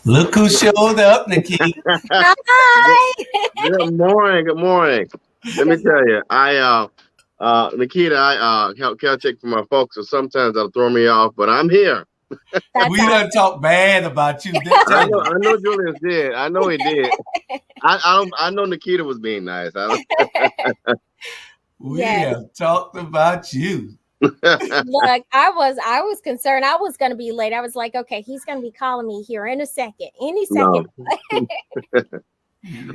Look who showed up, Nakita. Good, Hi. good morning. Good morning. Let me tell you, Nikita, I can't take for my folks, so sometimes that'll throw me off. But I'm here. That's We done awesome. talk bad about you. Didn't tell you. I know Julius did. I know he did. I know Nikita was being nice. We Yes. have talked about you. Look, I was concerned I was gonna be late. I was like, okay, he's gonna be calling me here in a second. Any second. No,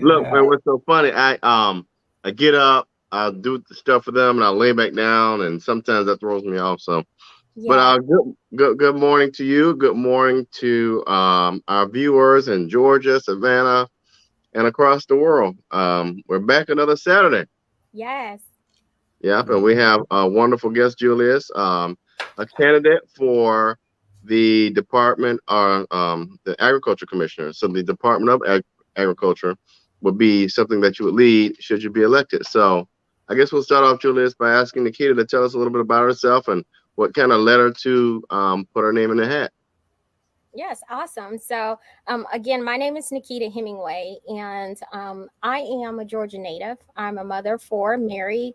look, Yeah. man, what's so funny? I get up, I do the stuff for them, and I lay back down, and sometimes that throws me off. So. But Yeah. good morning to you. Good morning to our viewers in Georgia, Savannah, and across the world. We're back another Saturday. Yes. Yep, and we have a wonderful guest, Julius, a candidate for the Department, the Agriculture Commissioner. So the Department of Agriculture would be something that you would lead should you be elected. So I guess we'll start off, Julius, by asking Nikita to tell us a little bit about herself and what kind of led her to put her name in the hat. Yes, awesome. So, again, my name is Nakita Hemmingway, and I am a Georgia native. I'm a mother of four, married.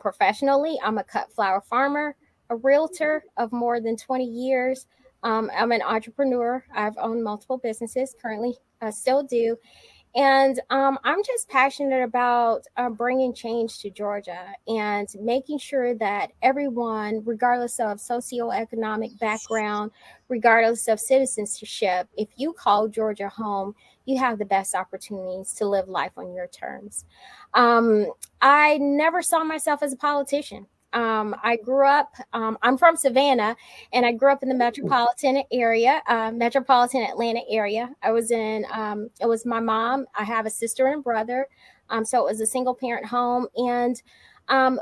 Professionally, I'm a cut flower farmer, a realtor of more than 20 years. I'm an entrepreneur. I've owned multiple businesses, currently still do. And I'm just passionate about bringing change to Georgia and making sure that everyone, regardless of socioeconomic background, regardless of citizenship, if you call Georgia home, you have the best opportunities to live life on your terms. Um, I never saw myself as a politician. I grew up, I'm from Savannah, and I grew up in the metropolitan area, metropolitan Atlanta area. It was my mom. I have a sister and a brother. So it was a single parent home. And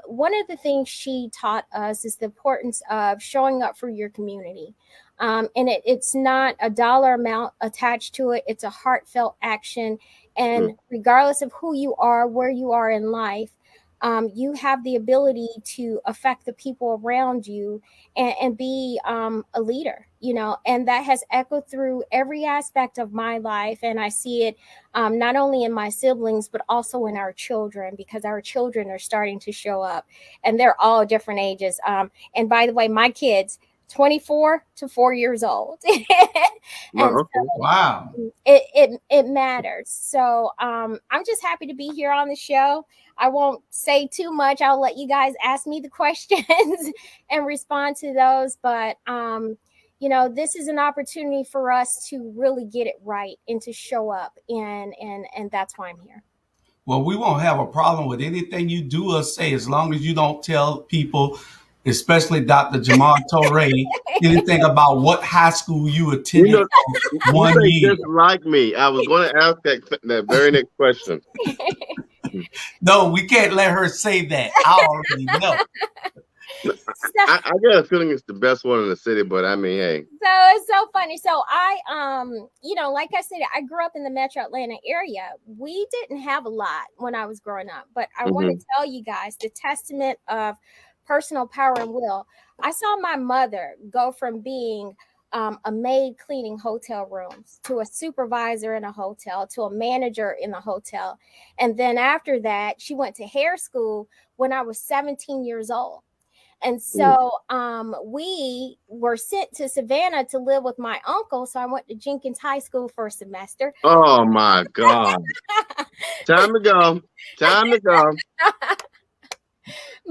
one of the things she taught us is the importance of showing up for your community. And it's not a dollar amount attached to it, it's a heartfelt action. Mm. And regardless of who you are, where you are in life, you have the ability to affect the people around you and be a leader, and that has echoed through every aspect of my life. And I see it not only in my siblings, but also in our children, because our children are starting to show up, and they're all different ages. And by the way, my kids, 24 to 4 years old. And Well, okay. Wow. it matters. So I'm just happy to be here on the show. I won't say too much. I'll let you guys ask me the questions and respond to those. But this is an opportunity for us to really get it right and to show up, and that's why I'm here. Well, we won't have a problem with anything you do or say as long as you don't tell people, especially Dr. Jamal Torre, anything about what high school you You attended know, you one say year. just like me. I was going to ask that very next question. No, we can't let her say that. I already know. So, I got a feeling it's the best one in the city, but I mean, hey. So it's so funny. So like I said, I grew up in the Metro Atlanta area. We didn't have a lot when I was growing up, but I want Hmm. to tell you guys the testament of personal power and will. I saw my mother go from being a maid cleaning hotel rooms to a supervisor in a hotel to a manager in the hotel. And then after that, she went to hair school when I was 17 years old. And so we were sent to Savannah to live with my uncle. So I went to Jenkins High School for a semester. Oh my God. Time to go. Time to go.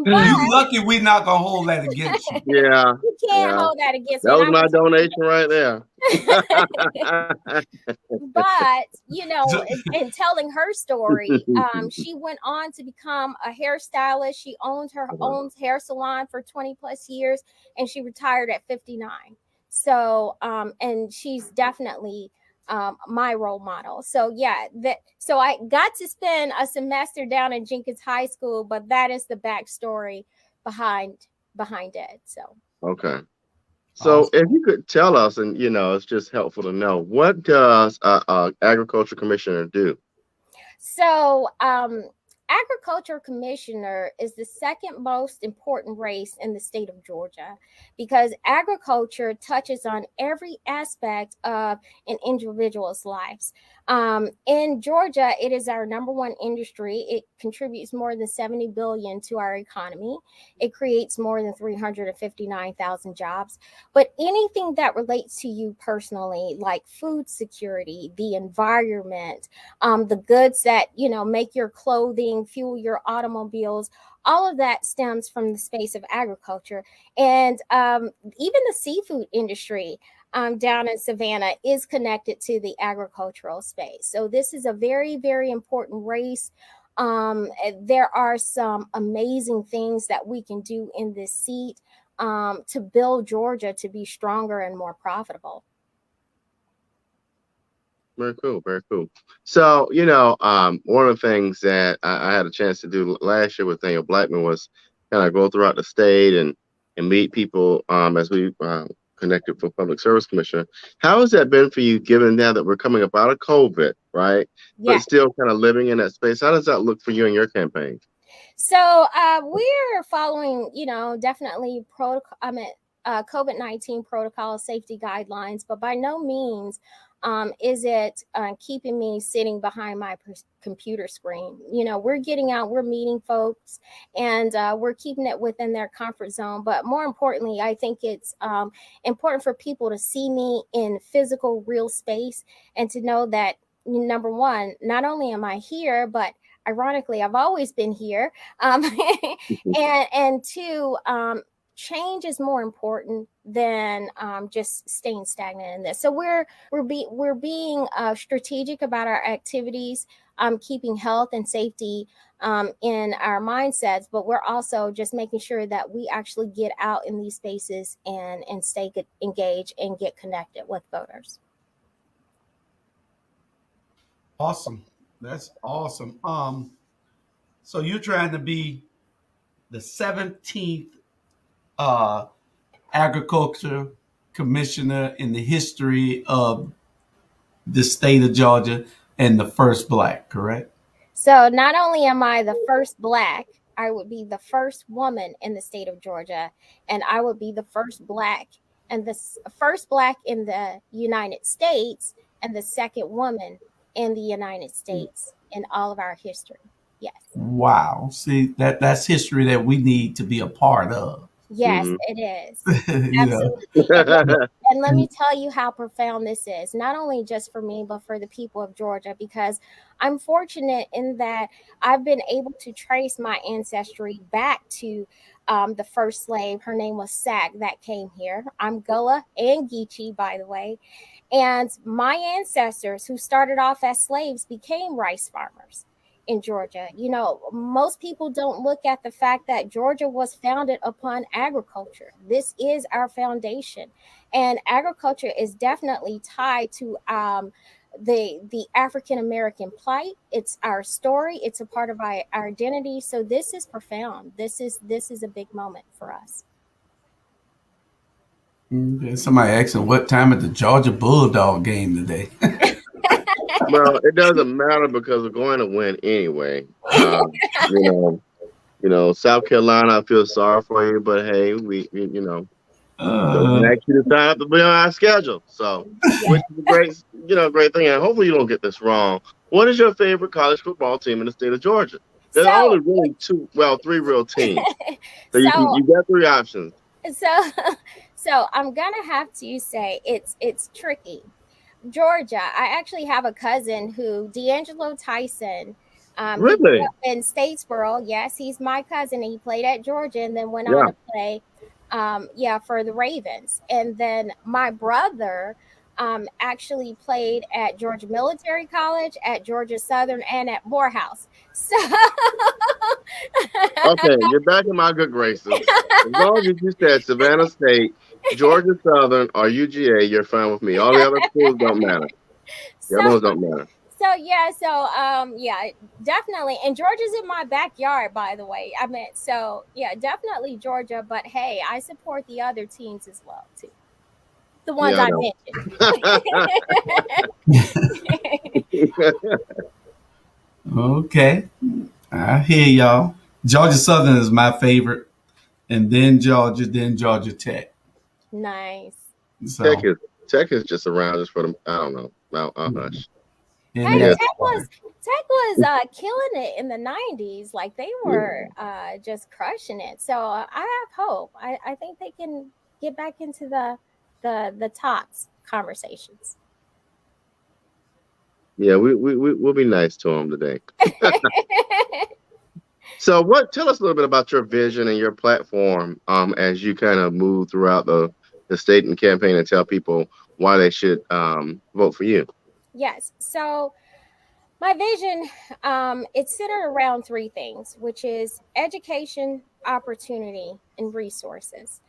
But You lucky we not gonna hold that against you. Yeah. you can't Yeah. hold that against me. That And was I my donation right there. but So, in telling her story, she went on to become a hairstylist. She owned her own hair salon for 20 plus years, and she retired at 59. So and she's definitely my role model. So yeah, so I got to spend a semester down in Jenkins High School, but that is the backstory behind it. So Okay. So, if awesome. you could tell us, and it's just helpful to know, what does a agriculture commissioner do? So agriculture commissioner is the second most important race in the state of Georgia because agriculture touches on every aspect of an individual's lives. In Georgia, it is our number one industry. It contributes more than 70 billion to our economy. It creates more than 359,000 jobs. But anything that relates to you personally, like food security, the environment, the goods that make your clothing, fuel your automobiles, all of that stems from the space of agriculture. And even the seafood industry down in Savannah is connected to the agricultural space. So this is a very, very important race. There are some amazing things that we can do in this seat to build Georgia to be stronger and more profitable. Very cool, very cool. So, one of the things that I had a chance to do last year with Daniel Blackman was kind of go throughout the state and meet people as we connected for Public Service Commissioner. How has that been for you, given now that we're coming up out of COVID, right? Yeah. But still kind of living in that space. How does that look for you in your campaign? So we're following, definitely COVID-19 protocol safety guidelines, but by no means is it keeping me sitting behind my computer screen. We're getting out, we're meeting folks, and we're keeping it within their comfort zone. But more importantly, I think it's important for people to see me in physical, real space and to know that, number one, not only am I here, but ironically, I've always been here. And two, change is more important than just staying stagnant in this. So we're being strategic about our activities, keeping health and safety in our mindsets, but we're also just making sure that we actually get out in these spaces and stay engaged and get connected with voters. Awesome. That's awesome. So you're trying to be the 17th agriculture commissioner in the history of the state of Georgia and the first Black, correct? So not only am I the first Black, I would be the first woman in the state of Georgia, and I would be the first Black and the first Black in the United States and the second woman in the United States in all of our history. Yes. Wow. See, that's history that we need to be a part of. Yes, it is. Absolutely. And let me tell you how profound this is, not only just for me, but for the people of Georgia, because I'm fortunate in that I've been able to trace my ancestry back to the first slave. Her name was Sack that came here. I'm Gullah and Geechee, by the way. And my ancestors who started off as slaves became rice farmers in Georgia. Most people don't look at the fact that Georgia was founded upon agriculture. This is our foundation. And agriculture is definitely tied to the African American plight. It's our story. It's a part of our identity. So this is profound. This is a big moment for us. Somebody asking what time at the Georgia Bulldog game today. Well, it doesn't matter because we're going to win anyway. South Carolina, I feel sorry for you, but hey, we don't ask you to sign up to be on our schedule. So, which is a great thing. And hopefully you don't get this wrong. What is your favorite college football team in the state of Georgia? There's only really three real teams. So you got three options. So I'm gonna have to say it's tricky. Georgia, I actually have a cousin who, D'Angelo Tyson, really? Grew up in Statesboro. Yes, he's my cousin. He played at Georgia and then went on to play for the Ravens. And then my brother actually played at Georgia Military College, at Georgia Southern, and at Morehouse. So okay, you're back in my good graces. As long as you said Savannah State, Georgia Southern, or UGA, you're fine with me. All the other schools don't matter. The other ones don't matter. Definitely. And Georgia's in my backyard, by the way. Definitely Georgia. But hey, I support the other teams as well, too. The ones I mentioned. Okay. I hear y'all. Georgia Southern is my favorite, and then Georgia, then Georgia Tech. Nice. Tech So, is Tech is just around just for the I don't know. Hush. and Hey, Yeah. that's Tech was killing it in the 90s. Like they were just crushing it. So I have hope. I think they can get back into the tops conversations. Yeah, we'll be nice to him today. So tell us a little bit about your vision and your platform as you kind of move throughout the state and campaign and tell people why they should vote for you. Yes. So my vision, it's centered around three things, which is education, opportunity, and resources.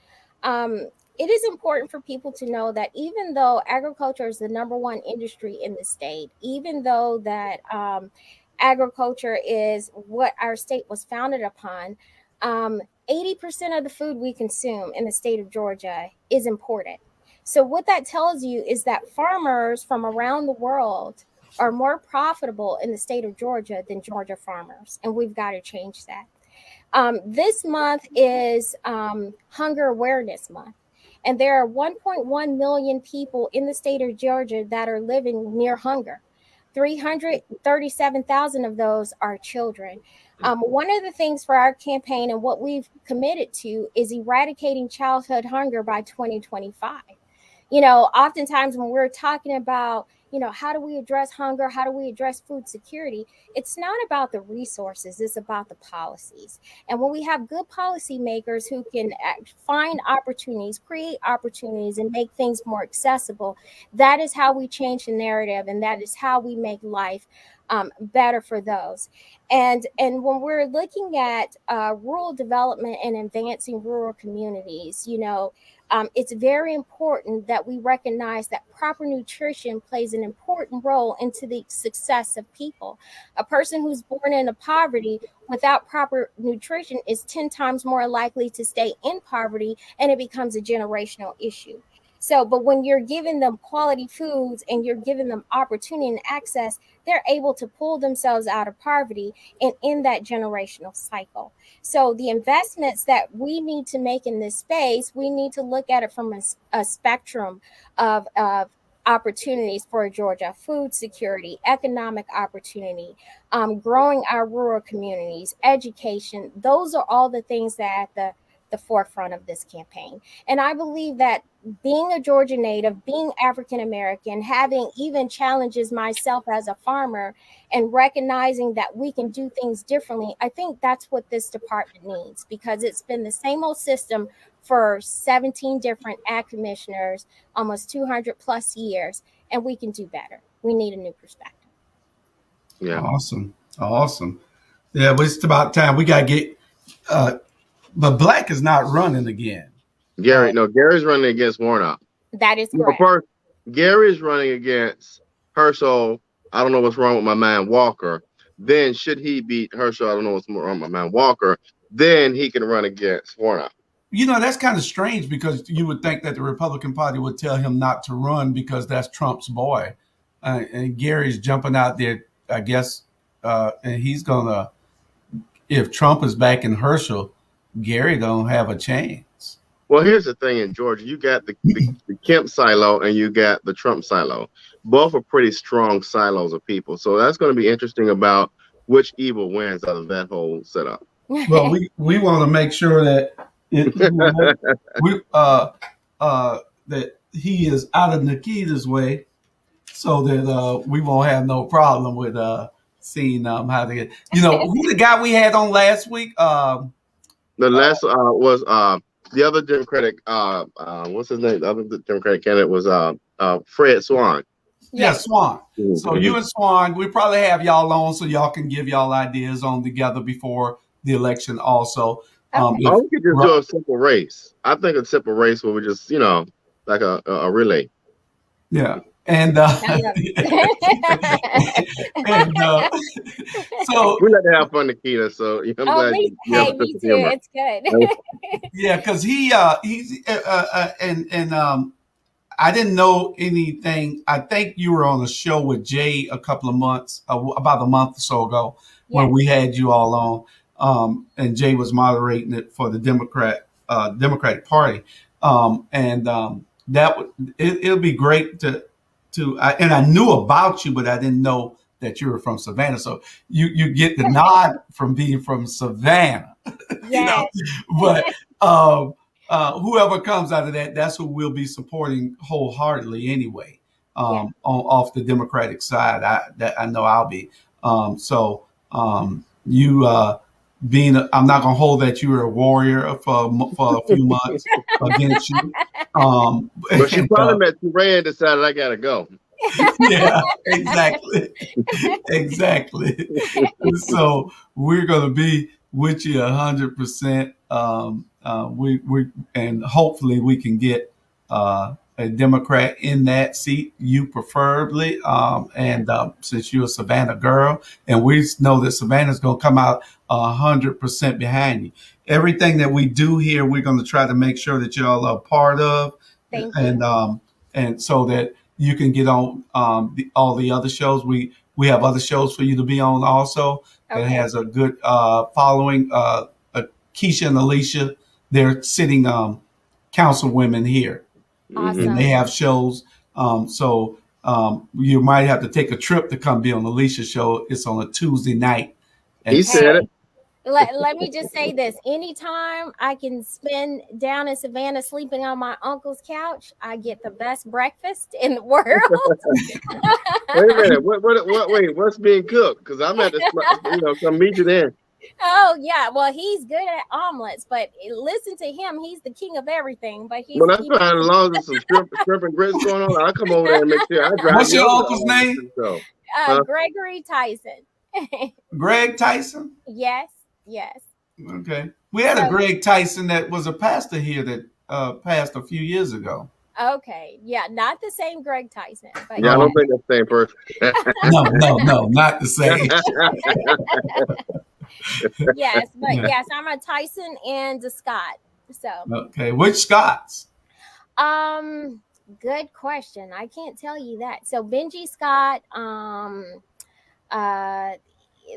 It is important for people to know that even though agriculture is the number one industry in the state, even though that agriculture is what our state was founded upon, 80% of the food we consume in the state of Georgia is imported. So what that tells you is that farmers from around the world are more profitable in the state of Georgia than Georgia farmers, and we've got to change that. This month is Hunger Awareness Month, and there are 1.1 million people in the state of Georgia that are living near hunger. 337,000 of those are children. One of the things for our campaign and what we've committed to is eradicating childhood hunger by 2025. Oftentimes when we're talking about, how do we address hunger? How do we address food security? It's not about the resources, it's about the policies. And when we have good policymakers who can find opportunities, create opportunities, and make things more accessible, that is how we change the narrative, and that is how we make life better for those. And when we're looking at rural development and advancing rural communities, it's very important that we recognize that proper nutrition plays an important role into the success of people. A person who's born into poverty without proper nutrition is 10 times more likely to stay in poverty, and it becomes a generational issue. So, but when you're giving them quality foods and you're giving them opportunity and access, they're able to pull themselves out of poverty and in that generational cycle. So the investments that we need to make in this space, we need to look at it from a spectrum of opportunities for Georgia: food security, economic opportunity, growing our rural communities, education. Those are all the things that are at the forefront of this campaign. And I believe that being a Georgia native, being African American, having even challenges myself as a farmer, and recognizing that we can do things differently, I think that's what this department needs, because it's been the same old system for 17 different ag commissioners, almost 200 plus years, and we can do better. We need a new perspective. Yeah. awesome. Yeah, but it's about time we got to get. But Black is not running again. Gary's running against Warnock. That is correct. First, Gary's running against Herschel. I don't know what's wrong with my man Walker. Then should he beat Herschel? I don't know what's wrong with my man Walker. Then he can run against Warnock. That's kind of strange, because you would think that the Republican Party would tell him not to run because that's Trump's boy. And Gary's jumping out there, I guess, and he's going to, if Trump is backing Herschel, Gary don't have a chance. Well, here's the thing in Georgia. You got the Kemp silo and you got the Trump silo. Both are pretty strong silos of people. So that's going to be interesting about which evil wins out of that whole setup. Well, we want to make sure that that he is out of Nakita's way, so that we won't have no problem with seeing how to get. Who the guy we had on last week? The last was the other Democratic. What's his name? The other Democratic candidate was Fred Swan. Yeah, Swan. Mm-hmm. So you and Swan, we probably have y'all on so y'all can give y'all ideas on together before the election. Also, we could just do a simple race. I think a simple race where we just like a relay. Yeah. And, and so we like to have fun, Nakita. So I'm glad. Me too. Humor. It's good. Yeah, because he's I didn't know anything. I think you were on a show with Jay a couple of months, about a month or so ago, where Yes. we had you all on, and Jay was moderating it for the Democratic Party, that it'll be great and I knew about you, but I didn't know that you were from Savannah. So you get the nod from being from Savannah, you know. Yes. But whoever comes out of that, that's who we'll be supporting wholeheartedly anyway. Yeah. Off the Democratic side, I know I'll be. You I'm not gonna hold that you were a warrior for a few months against you. But she probably met Ray and decided I gotta go. Yeah, exactly. Exactly. So we're gonna be with you 100%. We and hopefully we can get a Democrat in that seat, you preferably. Since you're a Savannah girl, and we know that Savannah's gonna come out 100% behind you. Everything that we do here, we're gonna try to make sure that y'all are a part of. Thank you. And so that you can get on all the other shows. We have other shows for you to be on also. That Okay. has a good following. Keisha and Alicia, they're sitting councilwomen here, Awesome. and they have shows. You might have to take a trip to come be on Alicia's show. It's on a Tuesday night. He said it. Let me just say this. Anytime I can spend down in Savannah sleeping on my uncle's couch, I get the best breakfast in the world. Wait a minute. Wait, what's being cooked? Because I'm at the, come meet you there. Oh, yeah. Well, he's good at omelets, but listen to him. He's the king of everything. But he's Well, that's fine. As long as there's some shrimp and grits going on, I'll come over there and make sure I drive. What's your uncle's name? Gregory Tyson. Greg Tyson? Yes. Okay. We had a Greg Tyson that was a pastor here that passed a few years ago. Okay. Yeah, not the same Greg Tyson. But I don't think that's the same person. No, not the same. Yes, I'm a Tyson and a Scott. So okay, which Scotts? Good question. I can't tell you that. So Benji Scott,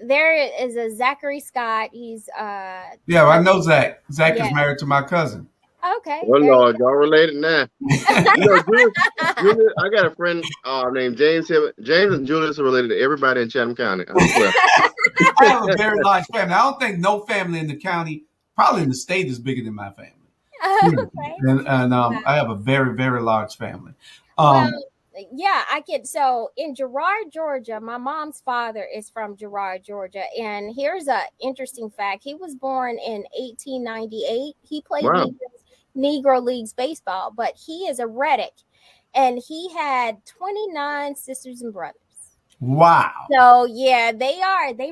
there is a Zachary Scott. He's I know Zach. Zach is married to my cousin. Okay. Oh Lord, y'all related now. Julius, I got a friend named James. James and Julius are related to everybody in Chatham County. I have a very large family. I don't think no family in the county, probably in the state, is bigger than my family. Okay. And I have a very, very large family. I can. So in Girard, Georgia, my mom's father is from Girard, Georgia. And here's a interesting fact. He was born in 1898. He played Negro Leagues baseball, but he is a Reddick. And he had 29 sisters and brothers. Wow. So, yeah, they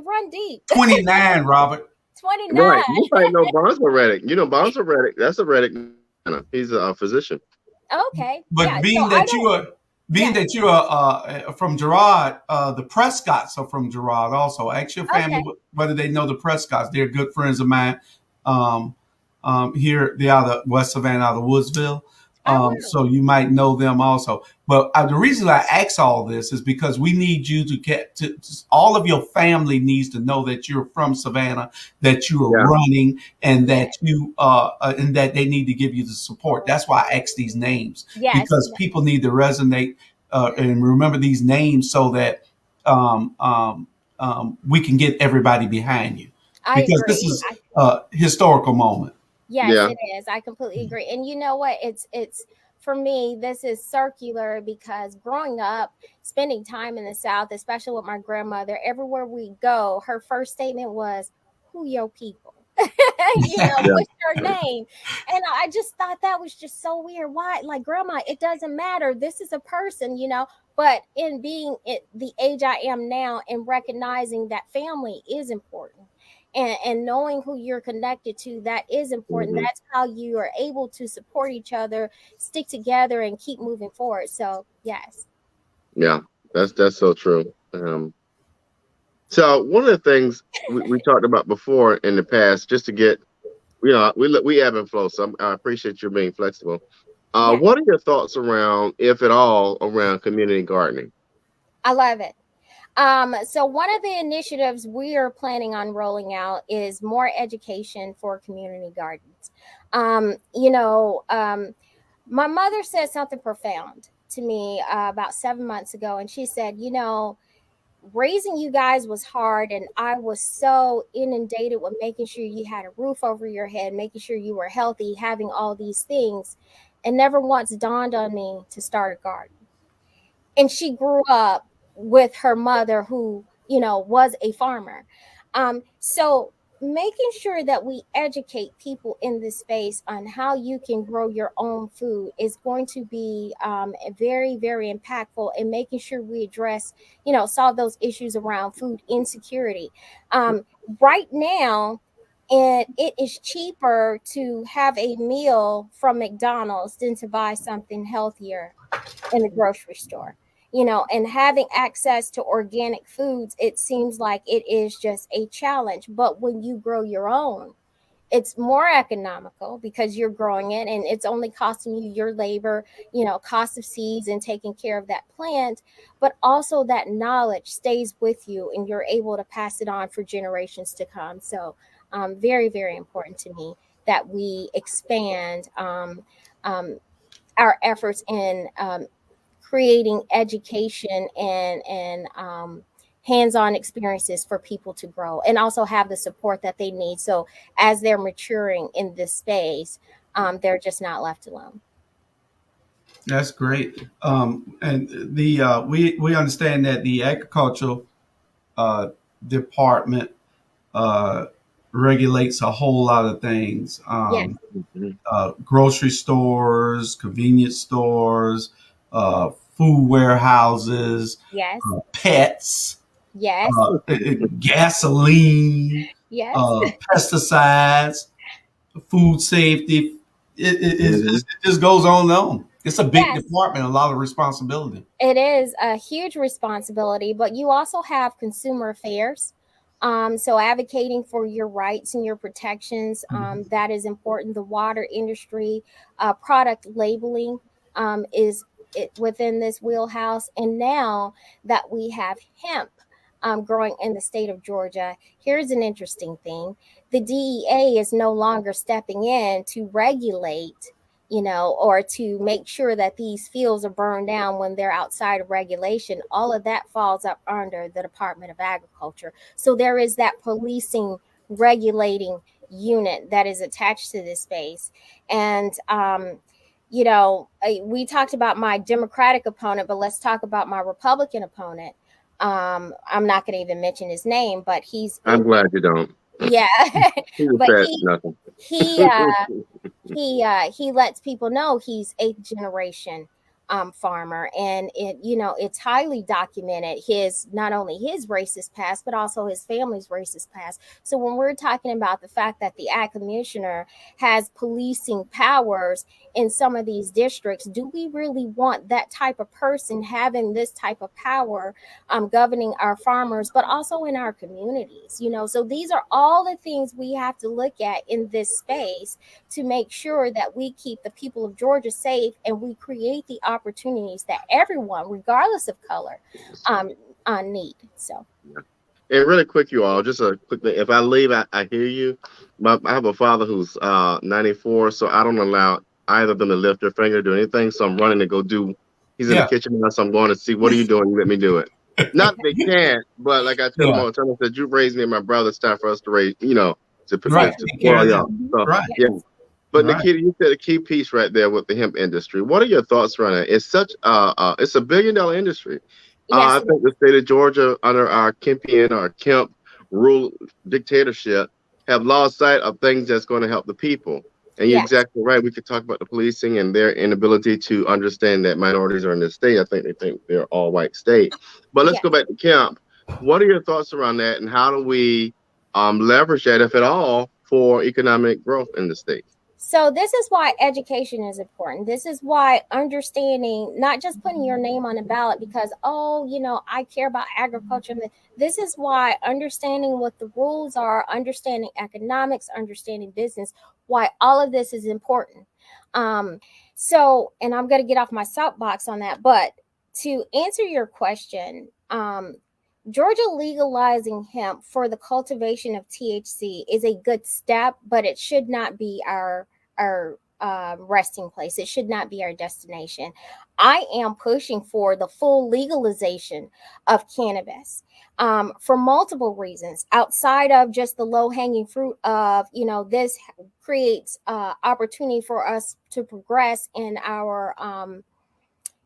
run deep. 29, Robert. 29. Right. You probably know Bonzo Reddick. You know Bonzo Reddick. That's a Reddick. He's a physician. Okay. But being that you are from Girard, the Prescotts are from Girard also. Ask your family whether they know the Prescotts. They're good friends of mine. Here, they are the West Savannah, out of Woodsville. So you might know them also. But the reason I ask all this is because we need you to all of your family needs to know that you're from Savannah, that you are running, and that you and that they need to give you the support. That's why I ask these names, because people need to resonate and remember these names so that we can get everybody behind you. Because this is a historical moment. Yes, it is. I completely agree. And you know what? It's for me, this is circular because growing up, spending time in the South, especially with my grandmother, everywhere we go, her first statement was, "Who your people?" What's your name? And I just thought that was just so weird. Why? Like, grandma, it doesn't matter. This is a person, But in being the age I am now and recognizing that family is important. And knowing who you're connected to, that is important. Mm-hmm. That's how you are able to support each other, stick together, and keep moving forward. So, yes. Yeah, that's so true. So one of the things we talked about before in the past, just to get, we ebb and flow. So I appreciate you being flexible. Yeah, What are your thoughts around, if at all, around community gardening? I love it. So one of the initiatives we are planning on rolling out is more education for community gardens. You know, my mother said something profound to me about 7 months ago, and she said, you know, raising you guys was hard, and I was so inundated with making sure you had a roof over your head, making sure you were healthy, having all these things, and never once dawned on me to start a garden. And she grew up with her mother who, you know, was a farmer. So making sure that we educate people in this space on how you can grow your own food is going to be very, very impactful in making sure we address, you know, solve those issues around food insecurity. um, right now, and it is cheaper to have a meal from McDonald's than to buy something healthier in the grocery store. You know, and having access to organic foods, it seems like it is just a challenge. But when you grow your own, it's more economical because you're growing it and it's only costing you your labor, you know, cost of seeds and taking care of that plant. But also that knowledge stays with you and you're able to pass it on for generations to come. So very, very important to me that we expand um, our efforts in creating education and hands-on experiences for people to grow and also have the support that they need. So as they're maturing in this space, they're just not left alone. That's great. And we understand that the agricultural uh, department uh, regulates a whole lot of things. Yes, Mhm. Grocery stores, convenience stores, food warehouses, yes, pets, yes, gasoline, yes, pesticides, food safety. Mhm. It just goes on and on. It's a big yes. department, a lot of responsibility. It is a huge responsibility, but you also have consumer affairs. So advocating for your rights and your protections, that is important. The water industry, product labeling is it within this wheelhouse. And now that we have hemp growing in the state of Georgia, here's an interesting thing. The DEA is no longer stepping in to regulate, you know, or to make sure that these fields are burned down when they're outside of regulation. All of that falls up under the Department of Agriculture. So there is that policing, regulating unit that is attached to this space. And, you know, we talked about my Democratic opponent, but let's talk about my Republican opponent. I'm not going to even mention his name, but I'm glad you don't. yeah, He just but said nothing. he he lets people know he's eighth generation farmer, and it, you know, it's highly documented his, not only his racist past but also his family's racist past. So when we're talking about the fact that the ag commissioner has policing powers in some of these districts, do we really want that type of person having this type of power governing our farmers but also in our communities? You know, so these are all the things we have to look at in this space to make sure that we keep the people of Georgia safe and we create the opportunities that everyone, regardless of color, um, need. So, And really quick, you all, just a quick thing. If I leave, I hear you. I have a father who's 94, so I don't allow either of them to lift their finger, do anything. So I'm running to go do. He's in the Yeah, kitchen now, so I'm going to see what are you doing. You let me do it. Not that they can't, but like I tell them yeah, all the time, I said, "You raised me and my brother. It's time for us to raise, you know, right. to Take care spoil of y'all." them. So Right, yeah. yes, But right. Nakita, you said a key piece right there with the hemp industry. What are your thoughts around it? It's such it's a billion-dollar industry. yes, I think the state of Georgia, under our Kempian or Kemp rule dictatorship, have lost sight of things that's going to help the people. And you're yes, exactly right. We could talk about the policing and their inability to understand that minorities are in this state. I think they think they're all white state. But let's yes. go back to Kemp. What are your thoughts around that, and how do we leverage that, if at all, for economic growth in the state? So this is why education is important. This is why understanding, not just putting your name on a ballot because, oh, you know, I care about agriculture. This is why understanding what the rules are, understanding economics, understanding business, why all of this is important. So, and I'm going to get off my soapbox on that, but to answer your question, Georgia legalizing hemp for the cultivation of THC is a good step, but it should not be our resting place. It should not be our destination. I am pushing for the full legalization of cannabis for multiple reasons, outside of just the low hanging fruit of, this creates opportunity for us to progress in our,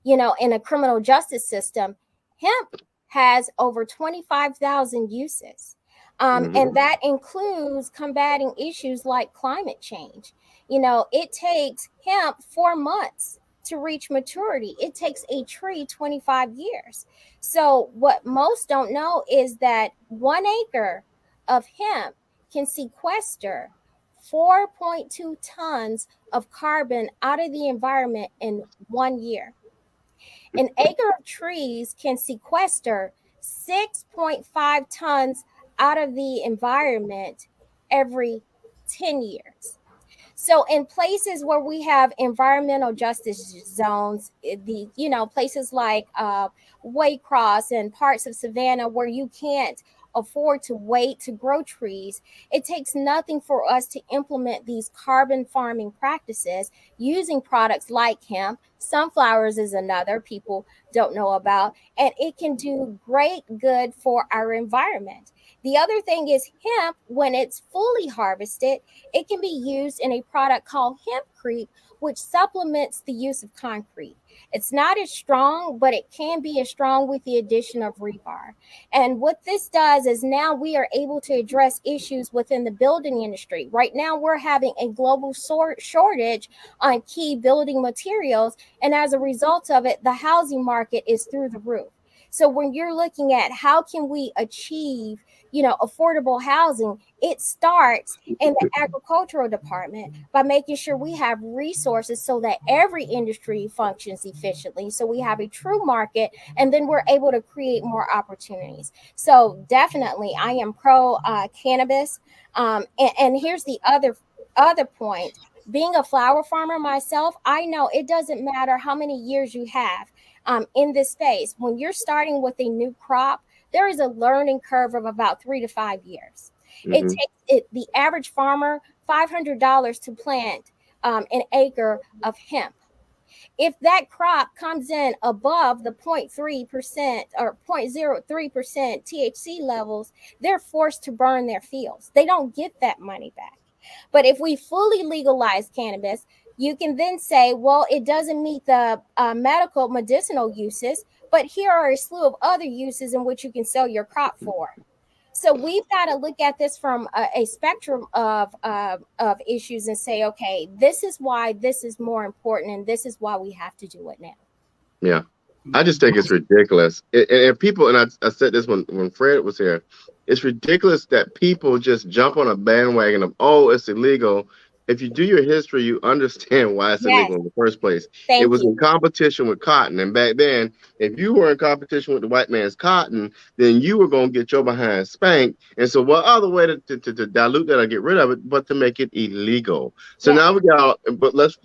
in a criminal justice system. Hemp has over 25,000 uses. And that includes combating issues like climate change. It takes hemp 4 months to reach maturity. It takes a tree 25 years. So what most don't know is that 1 acre of hemp can sequester 4.2 tons of carbon out of the environment in 1 year. An acre of trees can sequester 6.5 tons out of the environment every 10 years. So in places where we have environmental justice zones, places like Waycross and parts of Savannah where you can't afford to wait to grow trees, it takes nothing for us to implement these carbon farming practices using products like hemp. Sunflowers is another people don't know about, and it can do great good for our environment. The other thing is hemp, when it's fully harvested, it can be used in a product called hempcrete, which supplements the use of concrete. It's not as strong, but it can be as strong with the addition of rebar. And what this does is now we are able to address issues within the building industry. Right now, we're having a global shortage on key building materials. And as a result of it, the housing market is through the roof. So when you're looking at how can we achieve, affordable housing, it starts in the agricultural department by making sure we have resources so that every industry functions efficiently. So we have a true market, and then we're able to create more opportunities. So definitely, I am pro cannabis. And here's the other point. Being a flower farmer myself, I know it doesn't matter how many years you have in this space. When you're starting with a new crop, there is a learning curve of about 3 to 5 years. It takes the average farmer $500 to plant an acre of hemp. If that crop comes in above the 0.3% or 0.03% THC levels, they're forced to burn their fields. They don't get that money back. But if we fully legalize cannabis, you can then say, well, it doesn't meet the medicinal uses, but here are a slew of other uses in which you can sell your crop for. So we've got to look at this from a spectrum of issues and say, okay, this is why this is more important, and this is why we have to do it now. Yeah, I just think it's ridiculous. And people, and I said this when Fred was here, it's ridiculous that people just jump on a bandwagon of, oh, it's illegal. If you do your history, you understand why it's illegal in the first place. It was in competition with cotton. And back then, if you were in competition with the white man's cotton, then you were going to get your behind spanked. And so what other way to dilute that or get rid of it, but to make it illegal. So now we got, but let's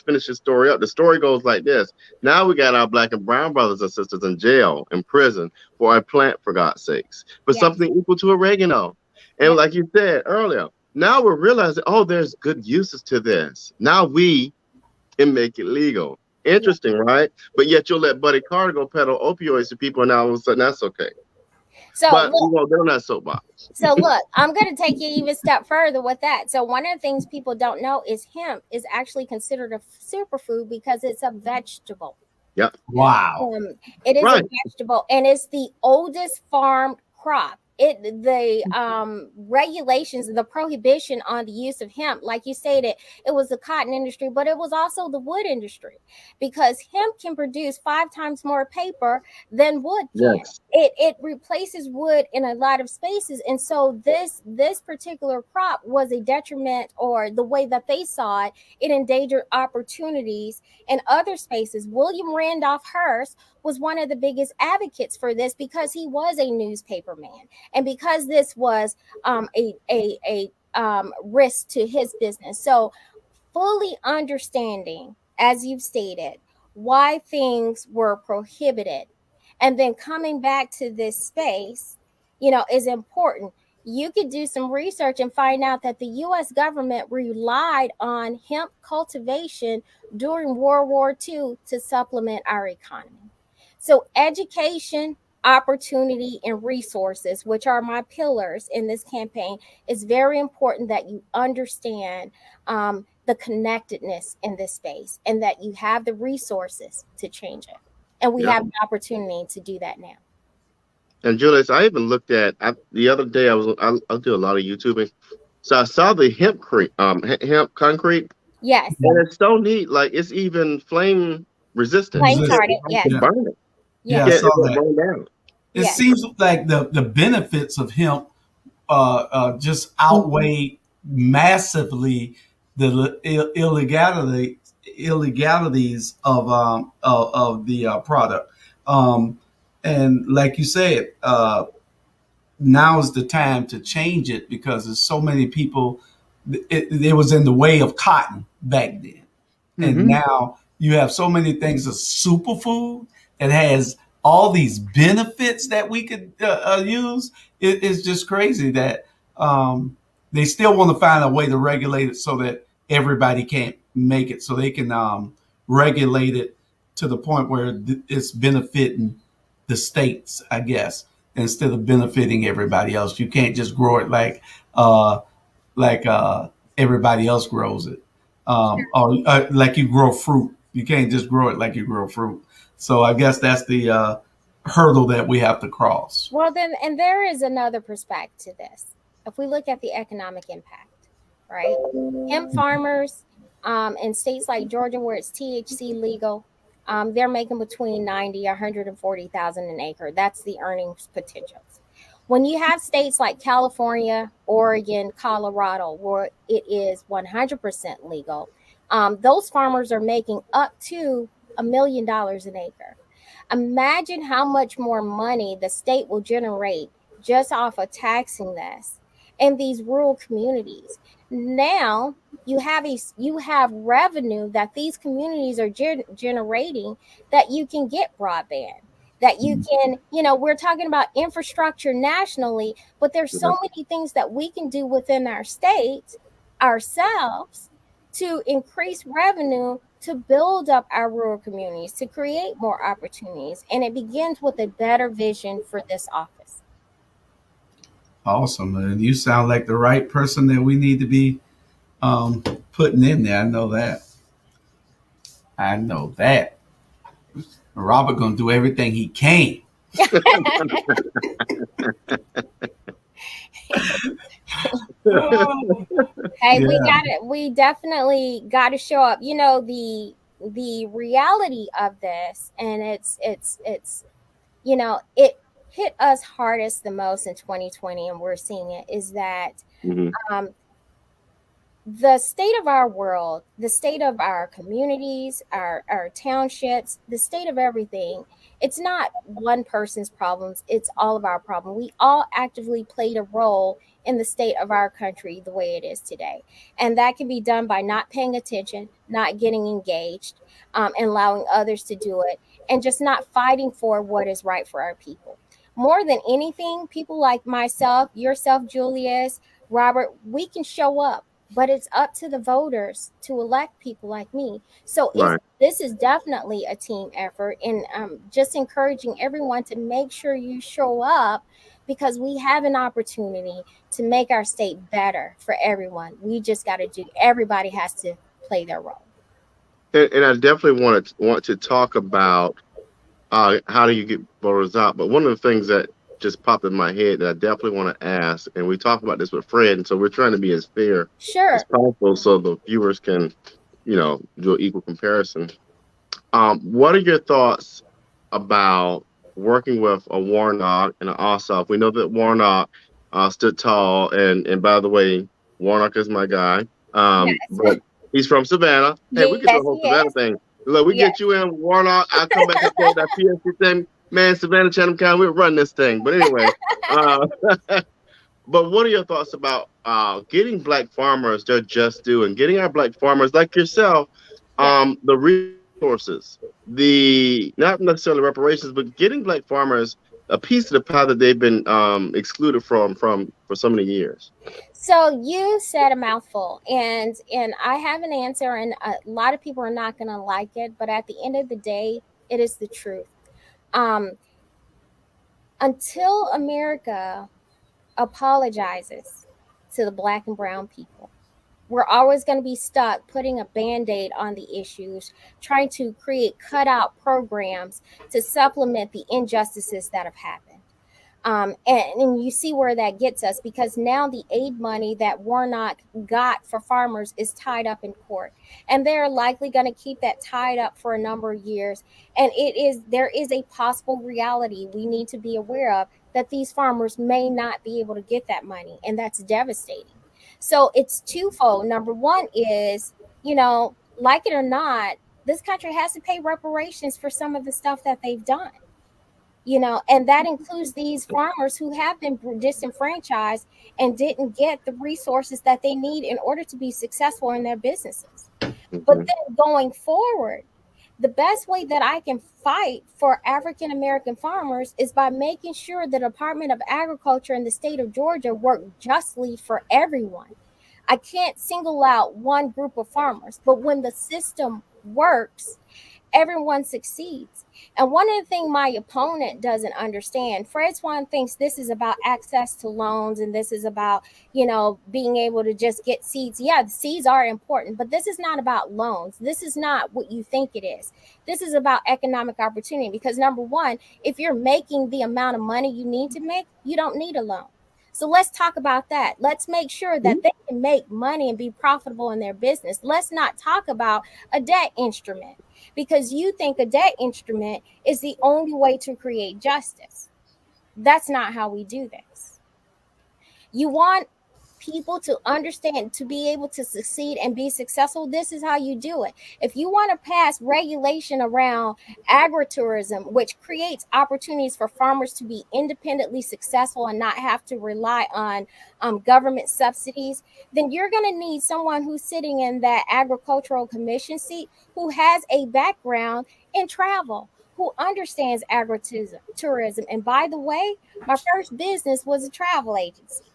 finish the story up. The story goes like this. Now we got our black and brown brothers and sisters in jail, in prison for a plant, for God's sakes, for something equal to oregano. And like you said earlier, now we're realizing, oh, there's good uses to this. Now we can make it legal. Interesting, right? But yet you'll let Buddy Carter go peddle opioids to people, and now all of a sudden that's okay. So but we won't get on that soapbox. So look, I'm going to take you even a step further with that. So one of the things people don't know is hemp is actually considered a superfood because it's a vegetable. Yep. Wow. It is a vegetable, and it's the oldest farmed crop. The regulations, the prohibition on the use of hemp, like you stated, it was the cotton industry, but it was also the wood industry, because hemp can produce 5 times more paper than wood can. Yes. It replaces wood in a lot of spaces, and so this particular crop was a detriment, or the way that they saw it, it endangered opportunities in other spaces. William Randolph Hearst was one of the biggest advocates for this because he was a newspaper man, and because this was a risk to his business. So fully understanding, as you've stated, why things were prohibited, and then coming back to this space, is important. You could do some research and find out that the US government relied on hemp cultivation during World War II to supplement our economy. So, education, opportunity, and resources, which are my pillars in this campaign, is very important that you understand the connectedness in this space and that you have the resources to change it. And we Yeah. have the opportunity to do that now. And Julius, I even looked at the other day. I do a lot of YouTubing, so I saw the hemp concrete, Yes. and it's so neat. Like it's even flame resistant. Flame You retardant. Yes. can burn it. Yeah, I Yes. saw It won't that. burn down. It Yes. seems like the benefits of hemp just outweigh massively the illegalities of the product. And like you said, now is the time to change it because there's so many people. It was in the way of cotton back then, and now you have so many things of superfood that has all these benefits that we could use. It's just crazy that they still want to find a way to regulate it so that everybody can't make it, so they can regulate it to the point where it's benefiting the states, I guess, instead of benefiting everybody else. You can't just grow it like everybody else grows it, or like you grow fruit. You can't just grow it like you grow fruit. So I guess that's the hurdle that we have to cross. Well, then, and there is another perspective to this. If we look at the economic impact, right? Hemp farmers in states like Georgia, where it's THC legal, they're making between 90, 140,000 an acre. That's the earnings potentials. When you have states like California, Oregon, Colorado, where it is 100% legal, those farmers are making up to $1 million an acre. Imagine how much more money the state will generate just off of taxing this in these rural communities. Now you have revenue that these communities are generating, that you can get broadband, that you can, we're talking about infrastructure nationally, but there's so many things that we can do within our state ourselves to increase revenue, to build up our rural communities, to create more opportunities. And it begins with a better vision for this office. Awesome, man. You sound like the right person that we need to be putting in there. I know that. Robert gonna do everything he can. Hey, Yeah. we definitely got to show up. The reality of this, and it's it hit us hardest the most in 2020, and we're seeing it, is that the state of our world, the state of our communities, our townships, the state of everything, it's not one person's problems, it's all of our problem. We all actively played a role in the state of our country the way it is today. And that can be done by not paying attention, not getting engaged, and allowing others to do it, and just not fighting for what is right for our people. More than anything, people like myself, yourself, Julius, Robert, we can show up, but it's up to the voters to elect people like me. So this is definitely a team effort, and just encouraging everyone to make sure you show up, because we have an opportunity to make our state better for everyone. We just got to everybody has to play their role. And I definitely want to talk about how do you get voters out. But one of the things that just popped in my head that I definitely want to ask, and we talked about this with Fred, and so we're trying to be as fair as possible so the viewers can, do an equal comparison. What are your thoughts about working with a Warnock and an Ossoff? We know that Warnock stood tall, and by the way, Warnock is my guy. But he's from Savannah. Hey, we get the whole Savannah thing. Look, we get you in Warnock. I'll come back and say that PSC thing. Man, Savannah, Chatham County, we'll run this thing. But anyway, But what are your thoughts about getting Black farmers their just due and getting our Black farmers like yourself Yeah. the resources, the not necessarily reparations, but getting Black farmers a piece of the pie that they've been excluded from for so many years? So you said a mouthful, and I have an answer, and a lot of people are not going to like it, but at the end of the day, it is the truth. Um, until America apologizes to the Black and brown people, we're always going to be stuck putting a band-aid on the issues, trying to create cutout programs to supplement the injustices that have happened. And you see where that gets us, because now the aid money that Warnock got for farmers is tied up in court, and they're likely going to keep that tied up for a number of years. And there is a possible reality we need to be aware of, that these farmers may not be able to get that money, and that's devastating. So it's twofold. Number one is, like it or not, this country has to pay reparations for some of the stuff that they've done, and that includes these farmers who have been disenfranchised and didn't get the resources that they need in order to be successful in their businesses. But then going forward, the best way that I can fight for African American farmers is by making sure the Department of Agriculture in the state of Georgia work justly for everyone. I can't single out one group of farmers, but when the system works, everyone succeeds. And one of the things my opponent doesn't understand, Fred Swan thinks this is about access to loans, and this is about, being able to just get seeds. Yeah, the seeds are important, but this is not about loans. This is not what you think it is. This is about economic opportunity, because number one, if you're making the amount of money you need to make, you don't need a loan. So let's talk about that. Let's make sure that they can make money and be profitable in their business. Let's not talk about a debt instrument, because you think a debt instrument is the only way to create justice. That's not how we do this. You want people to understand, to be able to succeed and be successful. This is how you do it. If you want to pass regulation around agritourism, which creates opportunities for farmers to be independently successful and not have to rely on government subsidies, then you're going to need someone who's sitting in that agricultural commission seat who has a background in travel, who understands agritourism. And by the way, my first business was a travel agency.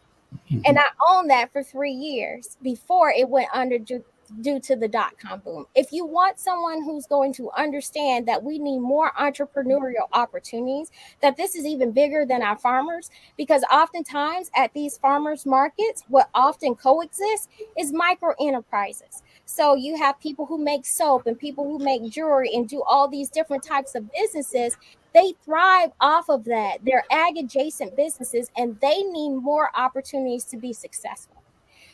And I owned that for 3 years before it went under due to the dot-com boom. If you want someone who's going to understand that we need more entrepreneurial opportunities, that this is even bigger than our farmers, because oftentimes at these farmers markets, what often coexists is micro enterprises. So you have people who make soap and people who make jewelry and do all these different types of businesses. They thrive off of that. They're ag adjacent businesses, and they need more opportunities to be successful.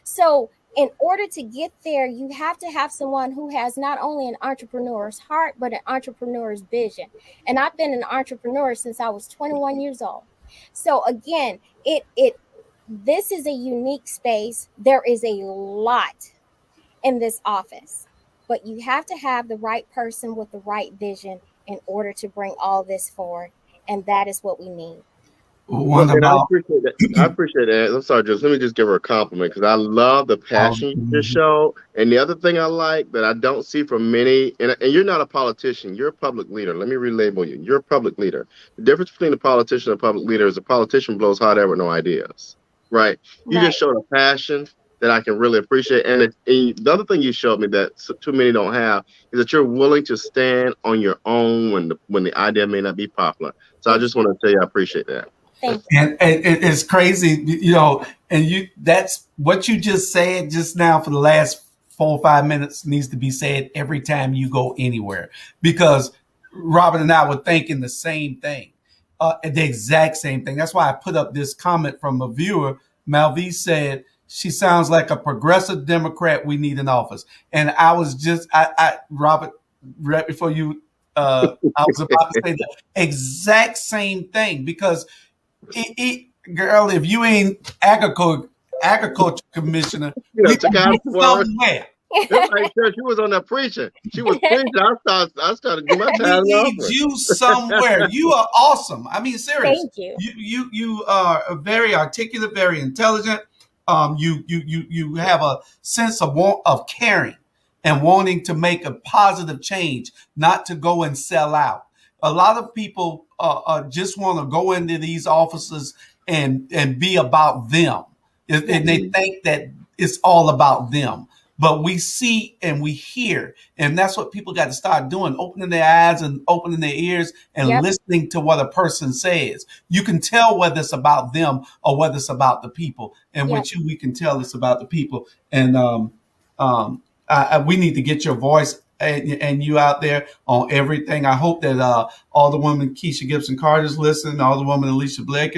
So in order to get there, you have to have someone who has not only an entrepreneur's heart, but an entrepreneur's vision. And I've been an entrepreneur since I was 21 years old. So again, this is a unique space. There is a lot in this office, but you have to have the right person with the right vision in order to bring all this forward. And that is what we need. One And I about appreciate that. I appreciate that. I'm sorry, just let me just give her a compliment, because I love the passion you just showed. And the other thing I like that I don't see from many, and you're not a politician, you're a public leader. Let me relabel you. You're a public leader. The difference between a politician and a public leader is a politician blows hot air with no ideas, right? You just showed a passion that I can really appreciate. And the other thing you showed me that too many don't have is that you're willing to stand on your own when the idea may not be popular. So I just want to tell you I appreciate that. And it's crazy, and that's what you just said just now for the last 4 or 5 minutes needs to be said every time you go anywhere, because Robert and I were thinking the same thing, the exact same thing. That's why I put up this comment from a viewer. Malvie said, she sounds like a progressive Democrat we need in office. And I was just, Robert, right before you, I was about to say the exact same thing, because girl, if you ain't agriculture commissioner, we can get somewhere. It's like church. She was on there preaching. She was preaching. I started to do my We time need offering. you somewhere. You are awesome. I mean, serious. Thank you. You are very articulate, very intelligent. You have a sense of caring and wanting to make a positive change, not to go and sell out. A lot of people just want to go into these offices and be about them, and they think that it's all about them. But we see and we hear, and that's what people got to start doing: opening their eyes and opening their ears and Yep. listening to what a person says. You can tell whether it's about them or whether it's about the people. And Yep. with you, we can tell it's about the people. And we need to get your voice and you out there on everything. I hope that all the women, Keisha Gibson Carter's listening, all the women, Alicia Blake,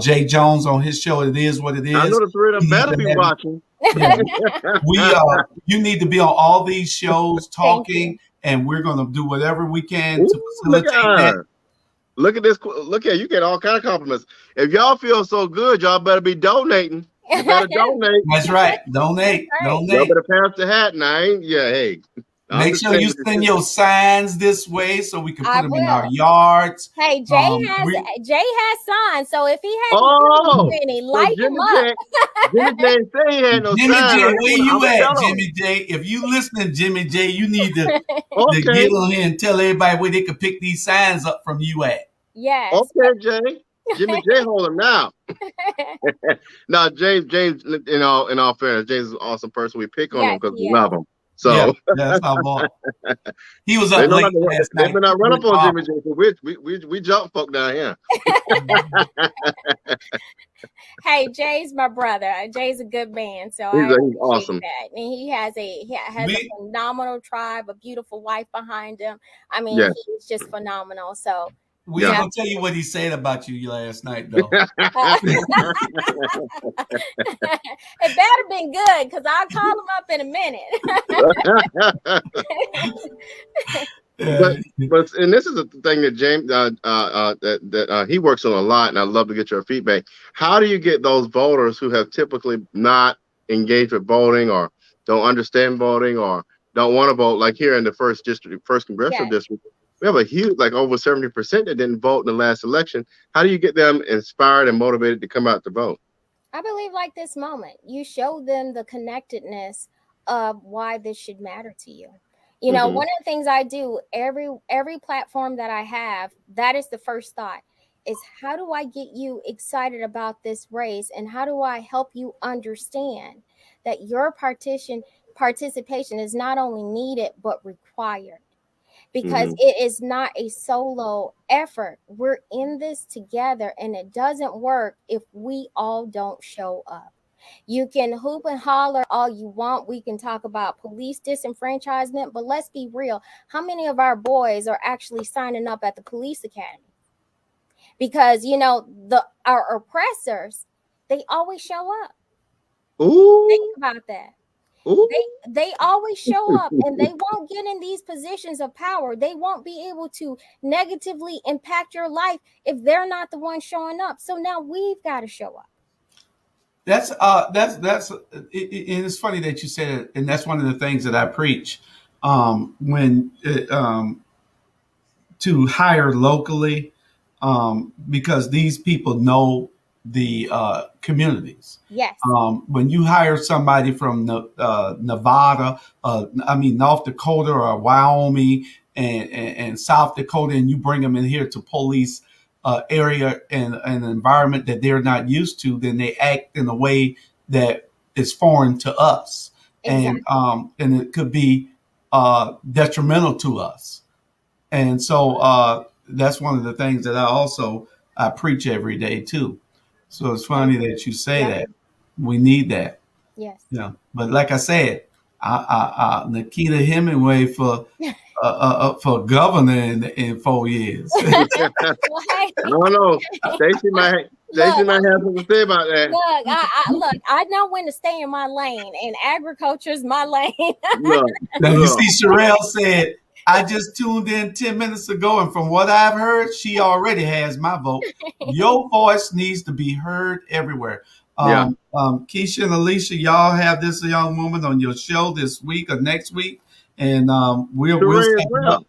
Jay Jones on his show. It is what it is. I know the three of them We need better to be have- watching. Yeah. You need to be on all these shows talking, and we're going to do whatever we can to Ooh, look facilitate at that. her. Look at this. Look at you. Get all kind of compliments. If y'all feel so good, y'all better be donating. You better donate. That's right. Donate. That's right. Y'all Donate. better pass the hat. And I ain't. Yeah. Hey. Make sure you send your signs this way so we can put I them in our will. yards. Hey, Jay has signs, so if he has any, light him up. Jimmy J say he had no Jimmy signs. J, where you I'ma at, tell him. Jimmy J? If you listening, Jimmy J, you need to Okay. get on here and tell everybody where they can pick these signs up from you at. Yes. Okay, Jay. Jimmy J, hold him now. Now, James, in all fairness, James is an awesome person. We pick on him because we love him. So yeah, that's our boy. He was they up late last night. better not run up on Jimmy J. We jump folk down here. Hey, Jay's my brother. Jay's a good man, so He's awesome. that. And he has a phenomenal tribe, a beautiful wife behind him. I mean, Yes. he's just phenomenal. So We ain't gonna tell you what he said about you last night, though. it better been good because I'll call him up in a minute. but and this is the thing that James that he works on a lot, and I'd love to get your feedback. How do you get those voters who have typically not engaged with voting, or don't understand voting, or don't want to vote? Like here in the first congressional district, we have a huge, like over 70% that didn't vote in the last election. How do you get them inspired and motivated to come out to vote? I believe like this moment, you show them the connectedness of why this should matter to you. You know, one of the things I do every platform that I have, that is the first thought, is how do I get you excited about this race, and how do I help you understand that your participation is not only needed but required, because it is not a solo effort. We're in this together, and it doesn't work if we all don't show up. You can hoop and holler all you want. We can talk about police disenfranchisement, but let's be real. How many of our boys are actually signing up at the police academy? Because, you know, our oppressors, they always show up. Ooh. Think about that. Ooh. They always show up, and they won't get in these positions of power. They won't be able to negatively impact your life if they're not the one showing up. So now we've got to show up. That's it's funny that you said it, and that's one of the things that I preach when to hire locally, because these people know the communities. Yes. When you hire somebody from Nevada, North Dakota or Wyoming and South Dakota, and you bring them in here to police area and an environment that they're not used to, then they act in a way that is foreign to us. Exactly. And it could be detrimental to us. And so that's one of the things that I preach every day too. So it's funny that you say that. We need that. Yes. Yeah. But like I said, Nakita Hemmingway for governor in 4 years. I don't know. Stacey might have something to say about that. Look, I know when to stay in my lane, and agriculture is my lane. Now you see, Sherelle said I just tuned in 10 minutes ago, and from what I've heard, she already has my vote. Your voice needs to be heard everywhere. Yeah. Keisha and Alicia, y'all have this young woman on your show this week or next week, and we'll Teray set as it up. well.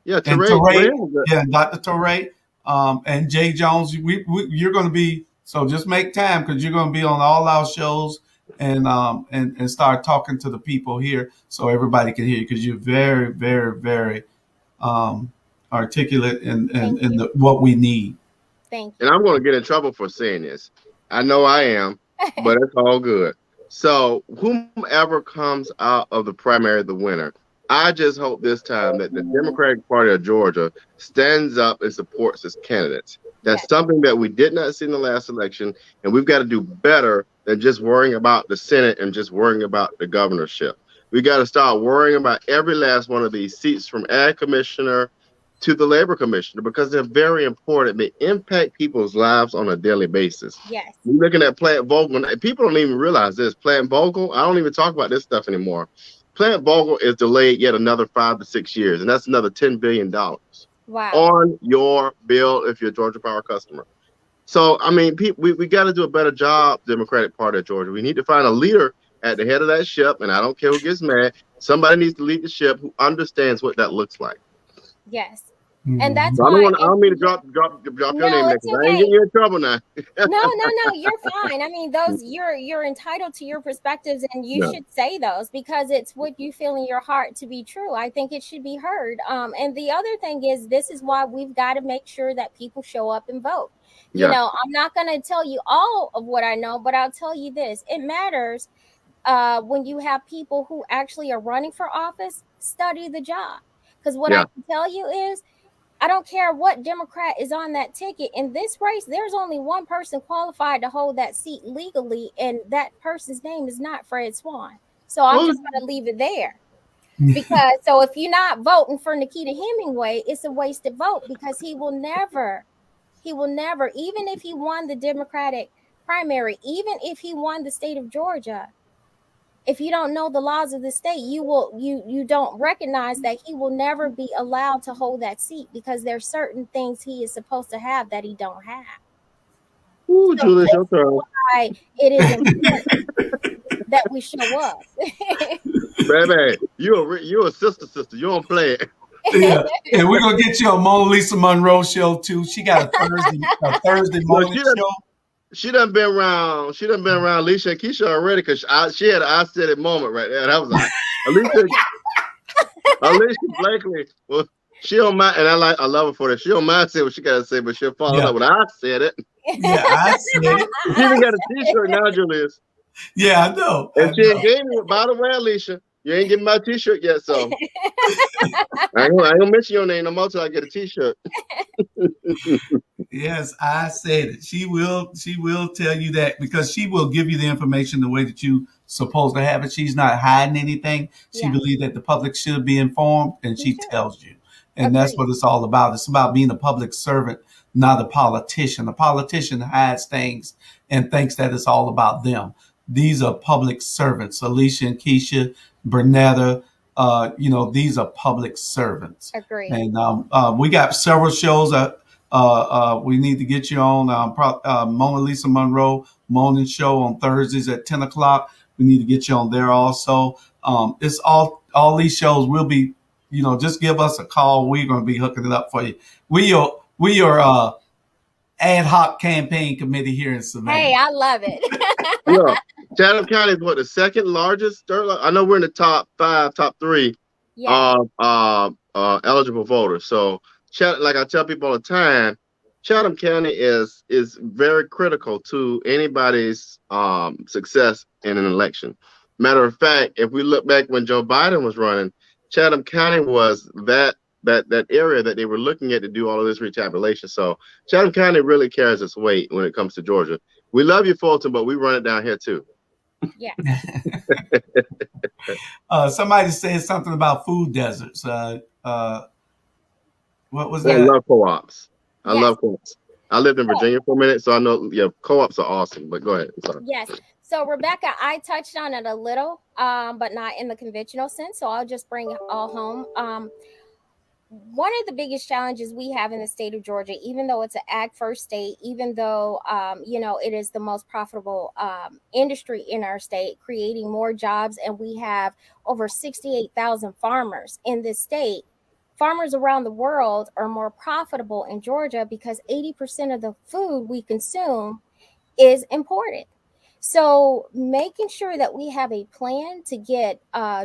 Yeah, And Teray Teray, was good. yeah, Dr. Teray, and Jay Jones. You're going to be, so just make time because you're going to be on all our shows and start talking to the people here so everybody can hear you because you're very, very, very articulate in what we need. Thank And you. I'm going to get in trouble for saying this. I know I am, but it's all good. So, whomever comes out of the primary, the winner, I just hope this time that the Democratic Party of Georgia stands up and supports its candidates. That's Yes. something that we did not see in the last election, and we've got to do better than just worrying about the Senate and just worrying about the governorship. We got to start worrying about every last one of these seats from Ag Commissioner to the Labor Commissioner because they're very important. They impact people's lives on a daily basis. Yes. You're looking at Plant Vogel, and people don't even realize this. Plant Vogel, I don't even talk about this stuff anymore. Plant Vogel is delayed yet another 5 to 6 years, and that's another $10 billion Wow. on your bill if you're a Georgia Power customer. So, I mean, we got to do a better job, Democratic Party of Georgia. We need to find a leader at the head of that ship, and I don't care who gets mad. Somebody needs to lead the ship who understands what that looks like. Yes. Mhm. And that's So I why. don't mean to drop your No, name it's next. I ain't okay. getting you in trouble now. No, you're fine. I mean, those you're entitled to your perspectives, and you Yeah. should say those because it's what you feel in your heart to be true. I think it should be heard. And the other thing is, this is why we've got to make sure that people show up and vote. You Yeah. know, I'm not going to tell you all of what I know, but I'll tell you this: it matters when you have people who actually are running for office. Study the job, because what Yeah. I can tell you is, I don't care what Democrat is on that ticket. In this race, there's only one person qualified to hold that seat legally, and that person's name is not Fred Swan. So I'm just going to leave it there. Because so if you're not voting for Nakita Hemmingway, it's a wasted vote because he will never, even if he won the Democratic primary, even if he won the state of Georgia, if you don't know the laws of the state, you don't recognize that he will never be allowed to hold that seat because there's certain things he is supposed to have that he don't have. Ooh, So Julie, this your is turn. why it is important that we show up. Baby, you a sister. You don't play it. Yeah, and we're gonna get you on Mona Lisa Monroe show too. She got a Thursday Look, morning show. she done been around Alicia and Keisha already because she had an I said it moment right there. That was like Alicia Blakely. Well, she don't mind, and I love her for that. She don't mind saying what she gotta say, but she'll follow up with I said it. Yeah, I said it. She even got a T-shirt now, Julius. Yeah, I know. And she ain't gave me. By the way, Alicia, you ain't getting my T-shirt yet, so I ain't gonna mention your name no more till I get a T-shirt. Yes, I said it. She will tell you that because she will give you the information the way that you supposed to have it. She's not hiding anything. She believes that the public should be informed, and she tells you. And that's what it's all about. It's about being a public servant, not a politician. A politician hides things and thinks that it's all about them. These are public servants. Alicia and Keisha, Bernetta, these are public servants. Agreed. And we got several shows. We need to get you on Mona Lisa Monroe morning show on Thursdays at 10 o'clock. We need to get you on there also. It's all these shows will be, just give us a call. We're going to be hooking it up for you. We are ad hoc campaign committee here in Savannah. Hey, I love it. Yeah. Chatham County is what, the second largest? I know we're in the top 3 eligible voters. So, like I tell people all the time, Chatham County is very critical to anybody's success in an election. Matter of fact, if we look back when Joe Biden was running, Chatham County was that area that they were looking at to do all of this retabulation. So Chatham County really carries its weight when it comes to Georgia. We love you, Fulton, but we run it down here too. Yeah. Somebody said something about food deserts. What was I that? love co-ops. I love co-ops. I lived in Virginia for a minute, so I know co-ops are awesome. But go ahead. Sorry. Yes. So Rebecca, I touched on it a little, but not in the conventional sense. So I'll just bring it all home. one of the biggest challenges we have in the state of Georgia, even though it's an ag first state, even though it is the most profitable industry in our state, creating more jobs, and we have over 68,000 farmers in this state. Farmers around the world are more profitable in Georgia because 80% of the food we consume is imported. So making sure that we have a plan to get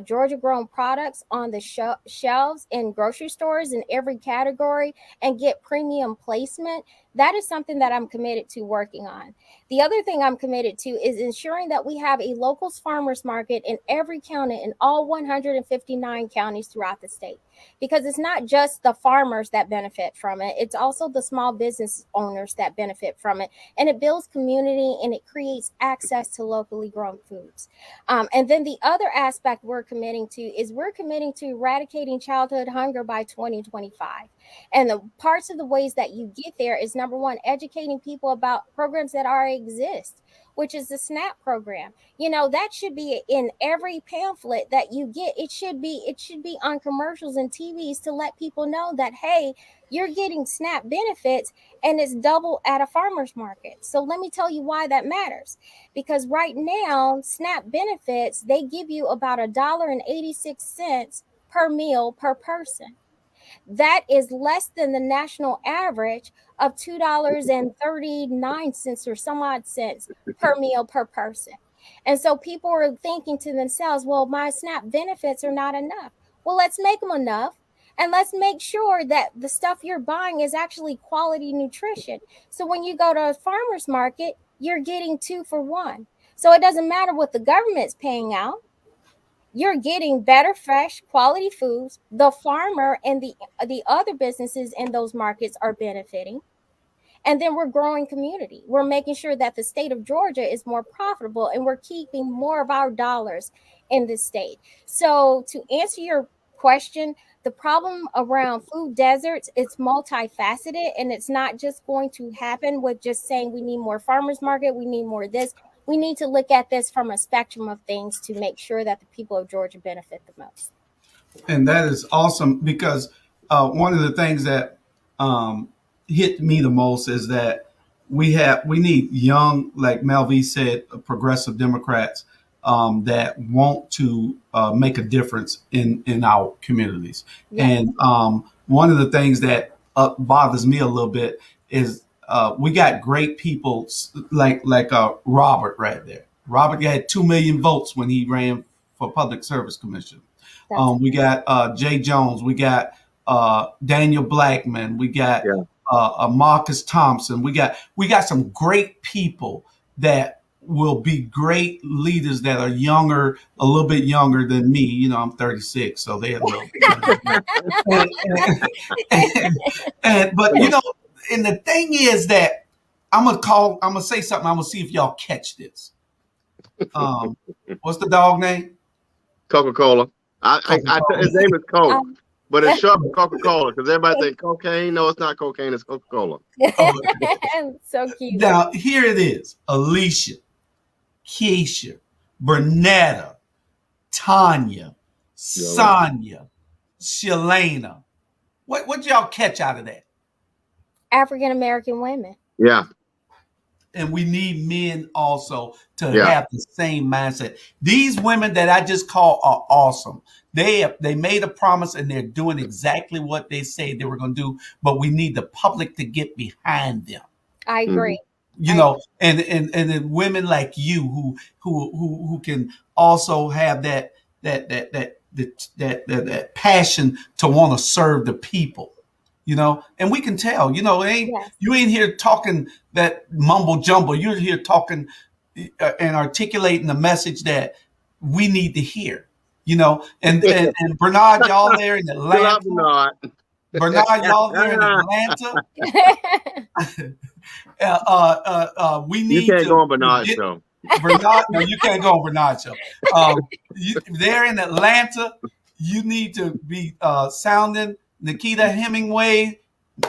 Georgia grown products on the shelves in grocery stores in every category and get premium placement, that is something that I'm committed to working on. The other thing I'm committed to is ensuring that we have a locals farmers market in every county, in all 159 counties throughout the state, because it's not just the farmers that benefit from it, it's also the small business owners that benefit from it, and it builds community and it creates access to locally grown foods. And then the other aspect we're committing to eradicating childhood hunger by 2025. And the parts of the ways that you get there is, number one, educating people about programs that already exist, which is the SNAP program. That should be in every pamphlet that you get. It should be on commercials and TVs to let people know that, hey, you're getting SNAP benefits and it's double at a farmer's market. So let me tell you why that matters. Because right now, SNAP benefits, they give you about $1.86 per meal per person. That is less than the national average of $2.39 or some odd cents per meal per person. And so people are thinking to themselves, well, my SNAP benefits are not enough. Well, let's make them enough. And let's make sure that the stuff you're buying is actually quality nutrition. So when you go to a farmer's market, you're getting 2 for 1. So it doesn't matter what the government's paying out. You're getting better, fresh, quality foods. The farmer and the other businesses in those markets are benefiting. And then we're growing community. We're making sure that the state of Georgia is more profitable, and we're keeping more of our dollars in the state. So to answer your question, the problem around food deserts, it's multifaceted, and it's not just going to happen with just saying we need more farmers market, we need more of this. We need to look at this from a spectrum of things to make sure that the people of Georgia benefit the most. And that is awesome, because one of the things that hit me the most is that we need young, like Melvie said, progressive Democrats that want to make a difference in our communities. Yeah. And one of the things that bothers me a little bit is we got great people like Robert right there. Robert had 2 million votes when he ran for Public Service Commission. We got Jay Jones. We got Daniel Blackman. We got Marcus Thompson. We got some great people that will be great leaders that are younger, a little bit younger than me. I'm 36, so they're a little. But and the thing is that I'm gonna say something. I'm gonna see if y'all catch this. What's the dog name? CocaCola. His name is Coke, but it's short for Coca-Cola because everybody thinks cocaine. No, it's not cocaine. It's Coca-Cola. So cute. Now here it is: Alicia, Keisha, Bernetta, Tanya, Sonia, Shalana. What y'all catch out of that? African American women. Yeah. And we need men also to have the same mindset. These women that I just call are awesome. They made a promise and they're doing exactly what they say they were going to do. But we need the public to get behind them. I agree. And then women like you who can also have that passion to want to serve the people. And we can tell, you ain't here talking that mumble jumble. You're here talking and articulating the message that we need to hear, and Bernard, y'all there in Atlanta. Bernard, y'all there in Atlanta. We need you can't go on Bernard's show. Bernard, no, you can't go on Bernard's show. There in Atlanta, you need to be sounding Nakita Hemmingway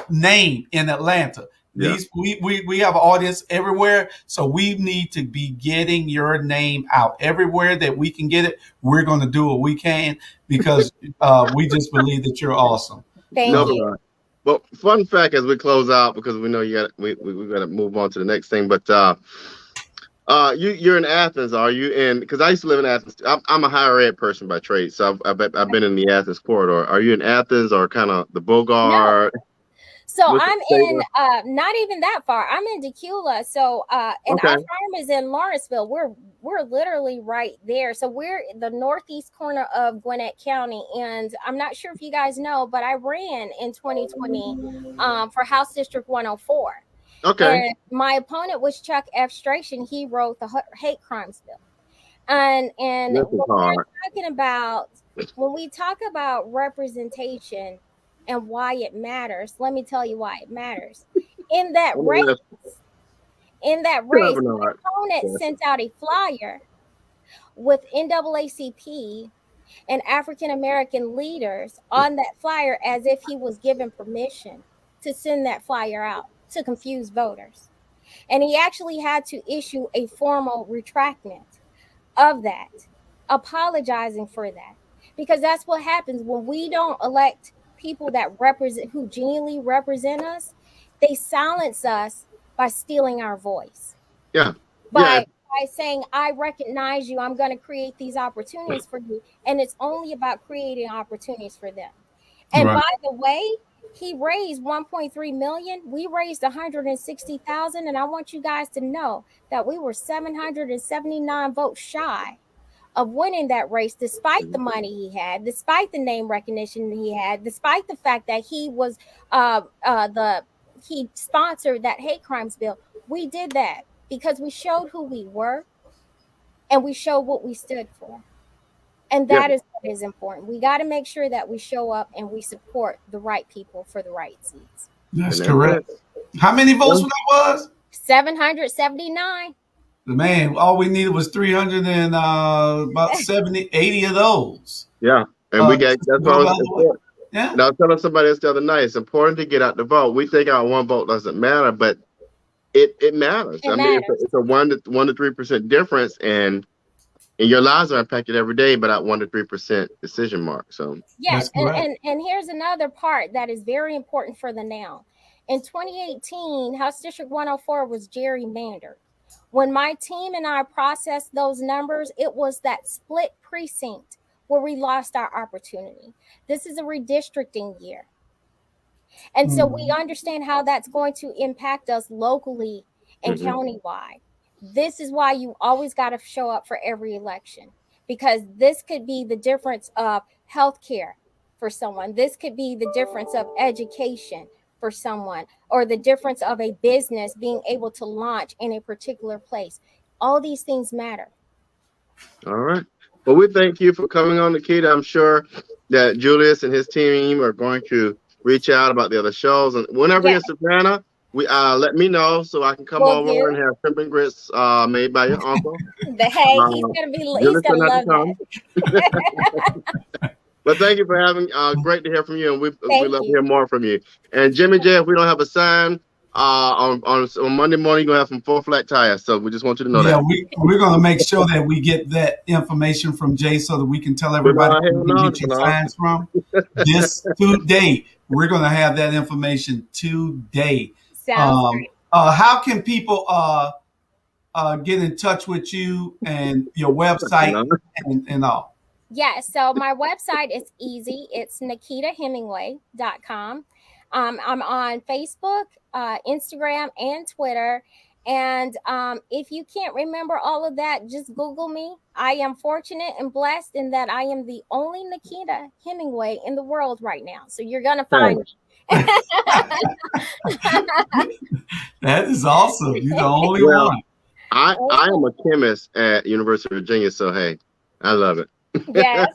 name in Atlanta. Yeah. We have an audience everywhere, so we need to be getting your name out everywhere that we can get it. We're going to do what we can because we just believe that you're awesome. Thank No, you. well, fun fact as we close out, because we know we got to move on to the next thing. But you're in Athens, are you? And because I used to live in Athens, I'm a higher ed person by trade, so I've been in the Athens corridor. Are you in Athens or kind of the No. Bogart? So What's the I'm state in of- not even that far. I'm in Decula. So and Okay. our farm is in Lawrenceville. We're literally right there. So we're the northeast corner of Gwinnett County. And I'm not sure if you guys know, but I ran in 2020 for House District 104. Okay. And my opponent was Chuck F. Strachan. He wrote the hate crimes bill. And This is hard. when we talk about representation and why it matters, let me tell you why it matters. In that race, my opponent sent out a flyer with NAACP and African American leaders on that flyer as if he was given permission to send that flyer out to confuse voters. And he actually had to issue a formal retractment of that, apologizing for that, because that's what happens when we don't elect people that represent, who genuinely represent us. They silence us by stealing our voice. Yeah. By saying, I recognize you, I'm going to create these opportunities for you, and it's only about creating opportunities for them. And by the way, he raised 1.3 million. We raised 160,000, and I want you guys to know that we were 779 votes shy of winning that race, despite the money he had, despite the name recognition he had, despite the fact that he was he sponsored that hate crimes bill. We did that because we showed who we were, and we showed what we stood for. And that is what is important. We got to make sure that we show up and we support the right people for the right seats. That's correct. How many votes that was? 779. Man, all we needed was 300 and about 70, 80 of those. Yeah. And we got, that's why it's important. Yeah. Now, I was telling somebody else the other night, it's important to get out the vote. We think our one vote doesn't matter, but it matters. It's a 1 to 3% difference, and your lives are impacted every day by that 1 to 3% decision mark. So yes, and here's another part that is very important for the now. In 2018, House District 104 was gerrymandered. When my team and I processed those numbers, it was that split precinct where we lost our opportunity. This is a redistricting year. And so we understand how that's going to impact us locally and countywide. This is why you always got to show up for every election, because this could be the difference of healthcare for someone. This could be the difference of education for someone, or the difference of a business being able to launch in a particular place. All these things matter. All right. Well, we thank you for coming on, Nakita. I'm sure that Julius and his team are going to reach out about the other shows. And whenever you're in Savannah, let me know so I can come over and have shrimp and grits made by your uncle. He's gonna love that. But thank you for having. Great to hear from you, and we love to hear more from you. And Jimmy J, if we don't have a sign on Monday morning, you're gonna have some 4 flat tires. So we just want you to know that. Yeah, we're gonna make sure that we get that information from Jay so that we can tell everybody where we can get your signs from. This today, we're gonna have that information today. Sounds great. How can people get in touch with you and your website and all? Yes, so my website is easy. It's NakitaHemmingway.com. I'm on Facebook, Instagram, and Twitter. And if you can't remember all of that, just Google me. I am fortunate and blessed in that I am the only Nakita Hemmingway in the world right now. So you're going to find me. That is awesome. You're the only one. I am a chemist at University of Virginia, so hey, I love it. Yes.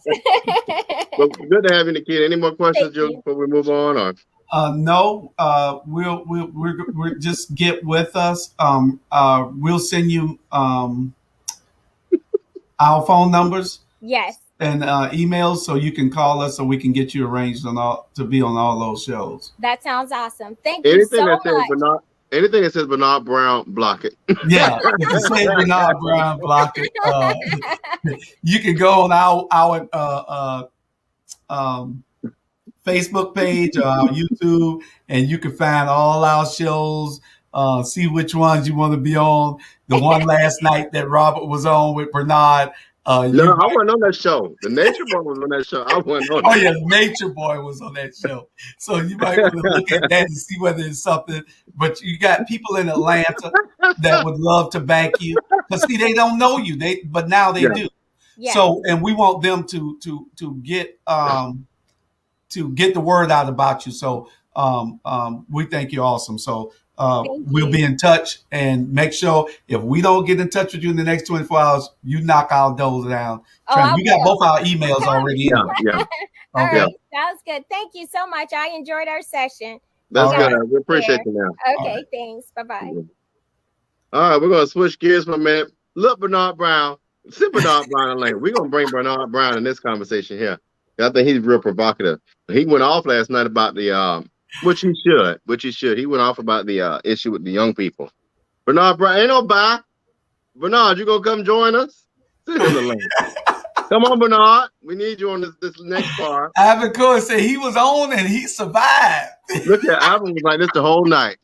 Well, good to have you, Nakita. Any more questions, Julie, before we move on? Or no, we'll just get with us. We'll send you our phone numbers. Yes. And emails, so you can call us, so we can get you arranged to be on all those shows. That sounds awesome. Thank you so much. Anything that says Bernard Brown, block it. Yeah, if you say Bernard Brown, block it. You can go on our Facebook page or our YouTube, and you can find all our shows. See which ones you want to be on. The one last night that Robert was on with Bernard. No, I wasn't on that show. The Nature Boy was on that show. I wasn't on Oh that. yeah, the Nature Boy was on that show. So you might want to look at that and see whether it's something. But you got people in Atlanta that would love to back you because see they don't know you. But now they do. Yes. So and we want them to get the word out about you. So we think you're awesome. So we'll be in touch and make sure if we don't get in touch with you in the next 24 hours, you knock our doors down. We got both our emails already. Yeah. All right. Sounds good. Thank you so much. I enjoyed our session. That's good. We appreciate you now. Okay. Thanks. Bye-bye. All right. We're going to switch gears for a minute. Look, Bernard Brown. Sit Bernard Brown in lane. We're going to bring Bernard Brown in this conversation here. I think he's real provocative. He went off last night about the which he should. He went off about the issue with the young people. Bernard Brown, ain't no bye. Bernard, you gonna come join us? Sit in the lane. Come on, Bernard. We need you on this next part. Ivan Cohen said he was on and he survived. Look at Ivan was like this the whole night.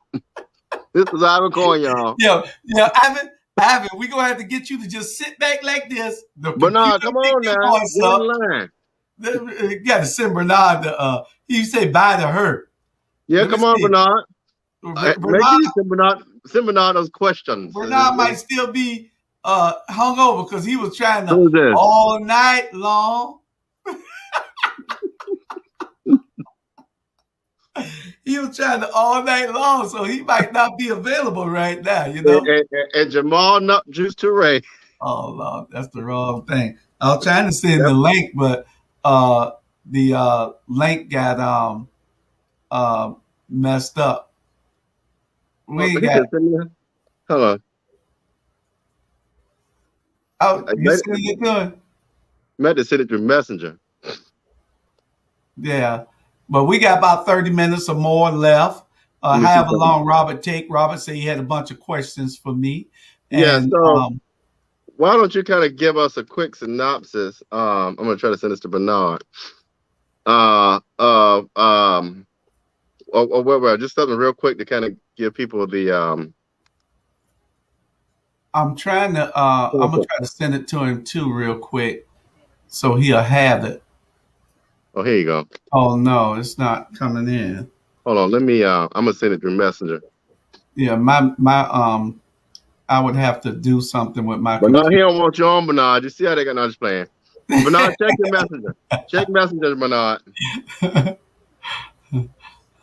This was Ivan Cohen, y'all. Yeah, Ivan, we gonna have to get you to just sit back like this. Bernard, come on now. Get in line. You got to send Bernard the you say bye to her. Yeah, come on, Bernard. Send Bernard those questions. Bernard might still be hungover because he was trying to all night long. He was trying to all night long, so he might not be available right now, you know. And Jamal Nut Juice Touré. Oh Lord, that's the wrong thing. I was trying to send the link, but the link got messed up. We got. Hold on. Oh, you sending it to him? Meant to send it through Messenger. Yeah, but we got about 30 minutes or more left. However long Robert take. Robert said he had a bunch of questions for me. And, so why don't you kind of give us a quick synopsis? I'm going to try to send this to Bernard. Just something real quick to kind of give people the. I'm trying to. I'm gonna try to send it to him too, real quick, so he'll have it. Oh, here you go. Oh no, it's not coming in. Hold on, let me. I'm gonna send it through Messenger. Yeah, my I would have to do something with my. But no, he don't want you on, Bernard. You see how they got? No, just playing. Bernard, check your Messenger. Check Messenger, Bernard.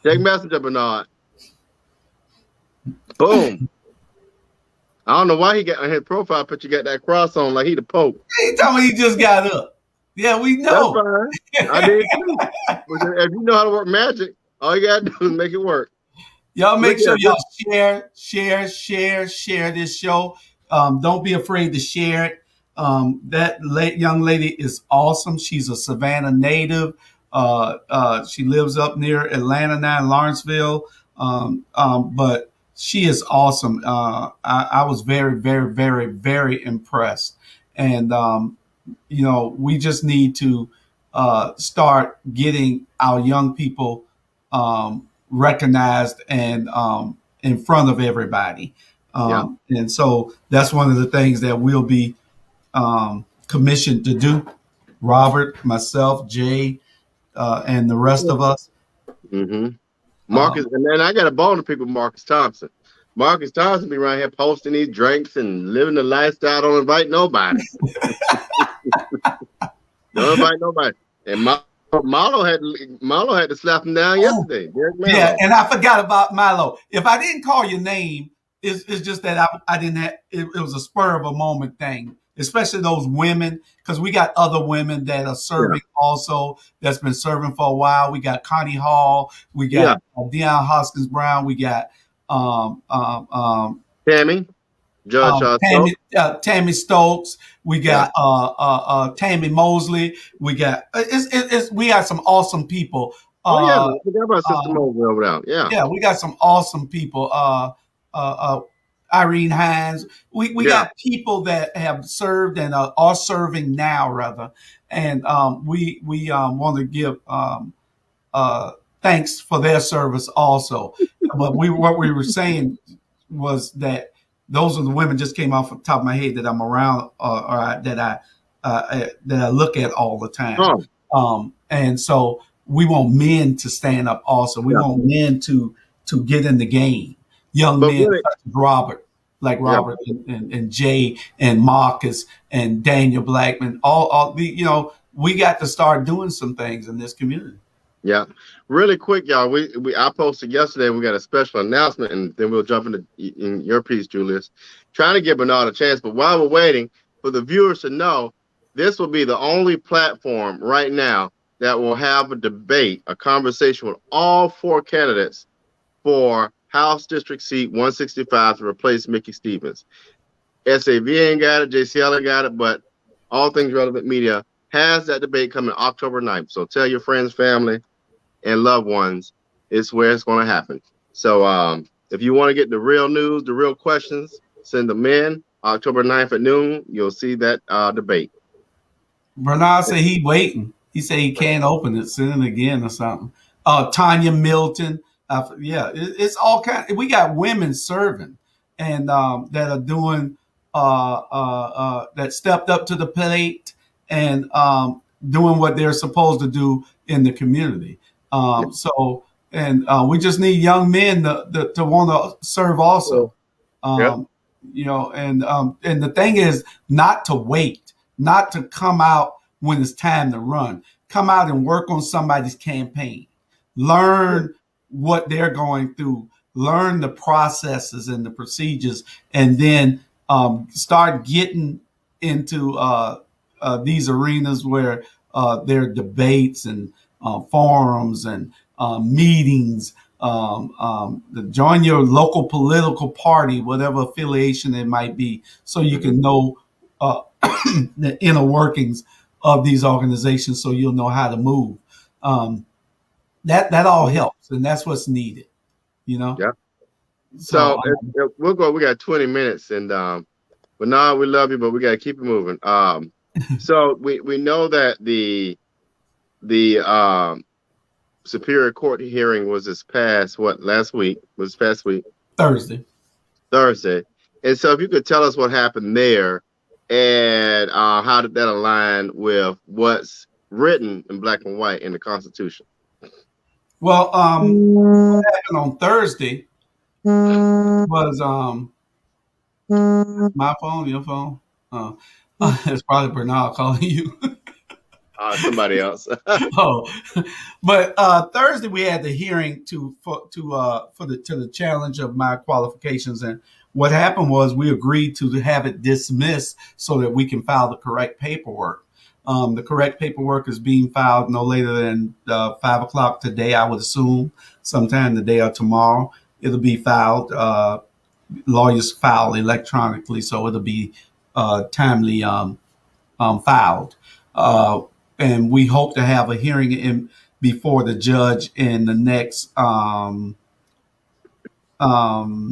Check Messenger, Bernard. Boom. I don't know why he got on his profile picture. Got that cross on like he the Pope. He told me he just got up. Yeah, we know. That's fine. I did too. But if you know how to work magic, all you gotta do is make it work. Y'all make sure y'all share this show. Don't be afraid to share it. That young lady is awesome. She's a Savannah native. She lives up near Atlanta now in Lawrenceville. But she is awesome. I was very, very, very, very impressed. And, we just need to start getting our young people recognized and in front of everybody. And so that's one of the things that we'll be commissioned to do. Robert, myself, Jay, and the rest of us. Mm-hmm. Marcus, and then I got a bone to people. Marcus Thompson. Marcus Thompson be around here posting these drinks and living the lifestyle. Don't invite nobody. Don't invite nobody. And Milo had to slap him down yesterday. Yeah, and I forgot about Milo. If I didn't call your name, it's just that I didn't have. It was a spur of a moment thing. Especially those women, because we got other women that are serving also, that's been serving for a while. We got Connie Hall, we got Deion Hoskins Brown, we got Tammy, Tammy Stokes, we got Tammy Mosley, we got we got some awesome people. I forgot about Sister Mosley over there. Yeah, we got some awesome people. Irene Hines. We got people that have served and are serving now, rather, and we want to give thanks for their service also. But what we were saying was that those are the women just came off the top of my head that I'm around or that I look at all the time. Oh, And so we want men to stand up also. We yeah. want men to get in the game. Young But men really, such as Robert, like yeah, Robert and Jay and Marcus and Daniel Blackman. All the we got to start doing some things in this community. yeah. Really quick, y'all. I posted yesterday. We got a special announcement, and then we'll jump in your piece, Julius. Trying to give Bernard a chance, but while we're waiting for the viewers to know, this will be the only platform right now that will have a debate, a conversation with all 4 candidates for House District Seat 165 to replace Mickey Stevens. SAV ain't got it, JCL ain't got it, but All Things Relevant Media has that debate coming October 9th. So tell your friends, family, and loved ones it's where it's going to happen. So if you want to get the real news, the real questions, send them in October 9th at noon. You'll see that debate. Bernard said he waiting. He said he can't open it. Send it again or something. Tanya Milton. It's all kind. We got women serving and that are doing that stepped up to the plate and doing what they're supposed to do in the community. We just need young men to want to serve also. Yeah. And the thing is not to wait, not to come out when it's time to run. Come out and work on somebody's campaign. Learn what they're going through. Learn the processes and the procedures, and then start getting into these arenas where there are debates and forums and meetings. Join your local political party, whatever affiliation it might be, so you can know the inner workings of these organizations, so you'll know how to move. That all helps, and that's what's needed. Yeah. So we'll go. We got 20 minutes, and Bernard, we love you, but we got to keep it moving. So we know that the Superior Court hearing was this past Thursday. And so if you could tell us what happened there and how did that align with what's written in black and white in the Constitution? Well, what happened on Thursday was my phone, your phone. It's probably Bernard calling you. Somebody else. But Thursday we had the hearing to the challenge of my qualifications, and what happened was we agreed to have it dismissed so that we can file the correct paperwork. The correct paperwork is being filed no later than 5:00 today, I would assume, sometime today or tomorrow. It'll be filed. Lawyers file electronically, so it'll be timely filed. And we hope to have a hearing before the judge in the next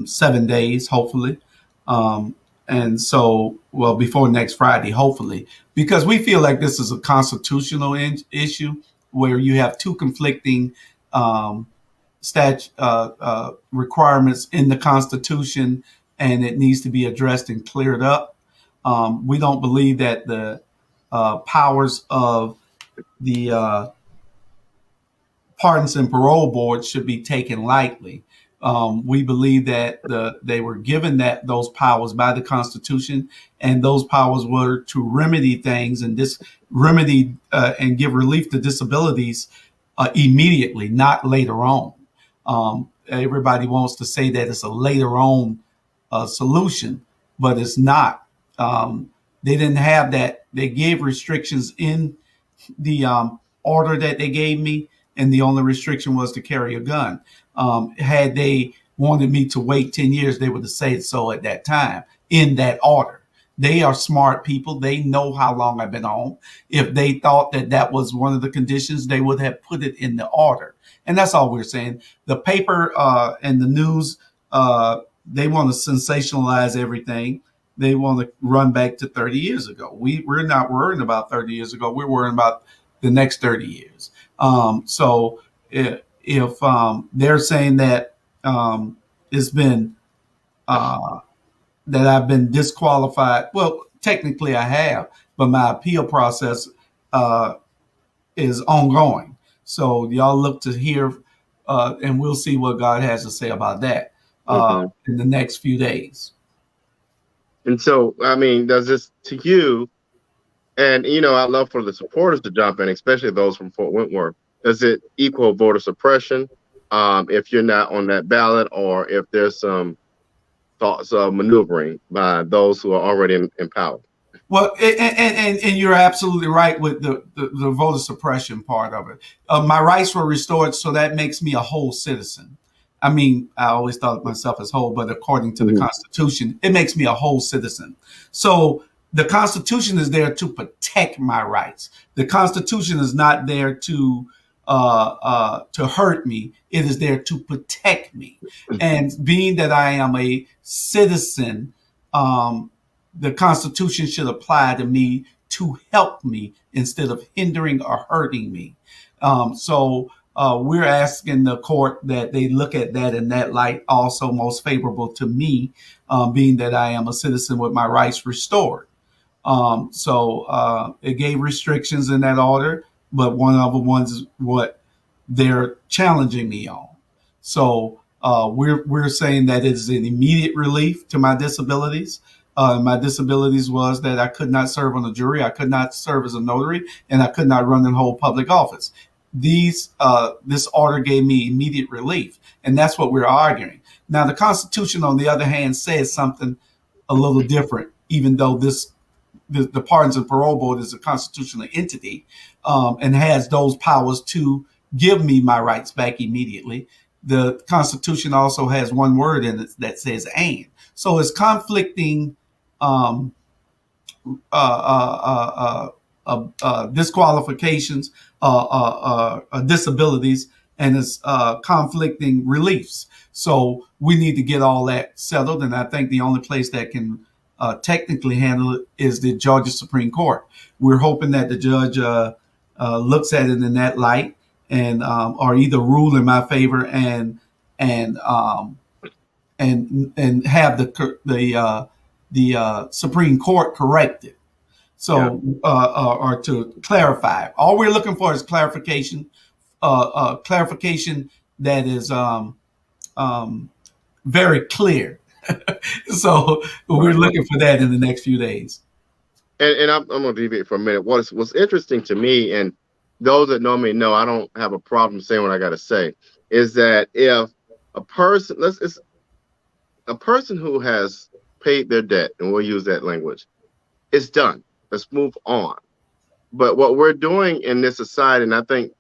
7 days, hopefully. And so, before next Friday, hopefully, because we feel like this is a constitutional issue where you have two conflicting requirements in the Constitution, and it needs to be addressed and cleared up. We don't believe that the powers of the Pardons and Parole Board should be taken lightly. We believe that they were given those powers by the Constitution, and those powers were to remedy things and and give relief to disabilities immediately, not later on. Everybody wants to say that it's a later on solution, but it's not. They didn't have that. They gave restrictions in the order that they gave me, and the only restriction was to carry a gun. Had they wanted me to wait 10 years, they would have said so at that time in that order. They are smart people. They know how long I've been on. If they thought that was one of the conditions, they would have put it in the order. And that's all we're saying. The paper and the news, they want to sensationalize everything. They want to run back to 30 years ago. We're not worrying about 30 years ago. We're worrying about the next 30 years. if they're saying that it's been that I've been disqualified. Well, technically I have, but my appeal process is ongoing. So y'all look to hear, and we'll see what God has to say about that in the next few days. And so, I mean, does this to you, and I'd love for the supporters to jump in, especially those from Fort Wentworth. Does it equal voter suppression if you're not on that ballot, or if there's some thoughts of maneuvering by those who are already in power? Well, and you're absolutely right with the voter suppression part of it. My rights were restored, so that makes me a whole citizen. I mean, I always thought of myself as whole, but according to the Constitution, it makes me a whole citizen. So the Constitution is there to protect my rights. The Constitution is not there to hurt me. It is there to protect me. And being that I am a citizen, the Constitution should apply to me to help me instead of hindering or hurting me. So we're asking the court that they look at that in that light, also most favorable to me, being that I am a citizen with my rights restored. So it gave restrictions in that order, but one of the ones is what they're challenging me on. So we're saying that it is an immediate relief to my disabilities. My disabilities was that I could not serve on a jury, I could not serve as a notary, and I could not run and hold public office. This order gave me immediate relief, and that's what we're arguing. Now, the Constitution, on the other hand, says something a little different, even though the Pardons and Parole Board is a constitutional entity and has those powers to give me my rights back immediately. The Constitution also has one word in it that says "and." So it's conflicting disqualifications, disabilities, and it's conflicting reliefs. So we need to get all that settled. And I think the only place that can technically handle it is the Georgia Supreme Court. We're hoping that the judge looks at it in that light and or either rule in my favor and have the Supreme Court correct it. So or to clarify. All we're looking for is clarification. Clarification that is very clear. So we're looking for that in the next few days. And I'm going to deviate for a minute. What's interesting to me, and those that know me know I don't have a problem saying what I got to say, is that if a person who has paid their debt, and we'll use that language, it's done. Let's move on. But what we're doing in this society, and I think,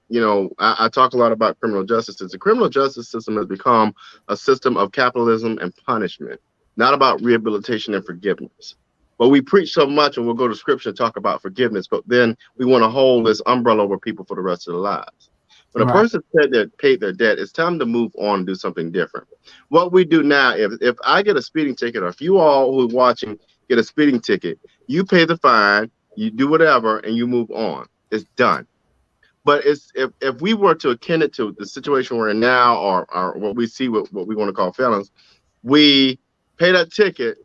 I talk a lot about criminal justice. The criminal justice system has become a system of capitalism and punishment, not about rehabilitation and forgiveness. But we preach so much, and we'll go to scripture and talk about forgiveness, but then we want to hold this umbrella over people for the rest of their lives. When a person paid their debt, it's time to move on and do something different. What we do now, if I get a speeding ticket, or if you all who are watching get a speeding ticket, you pay the fine, you do whatever, and you move on. It's done. But if we were to akin it to the situation we're in now, or what we see with what we want to call felons, we pay that ticket,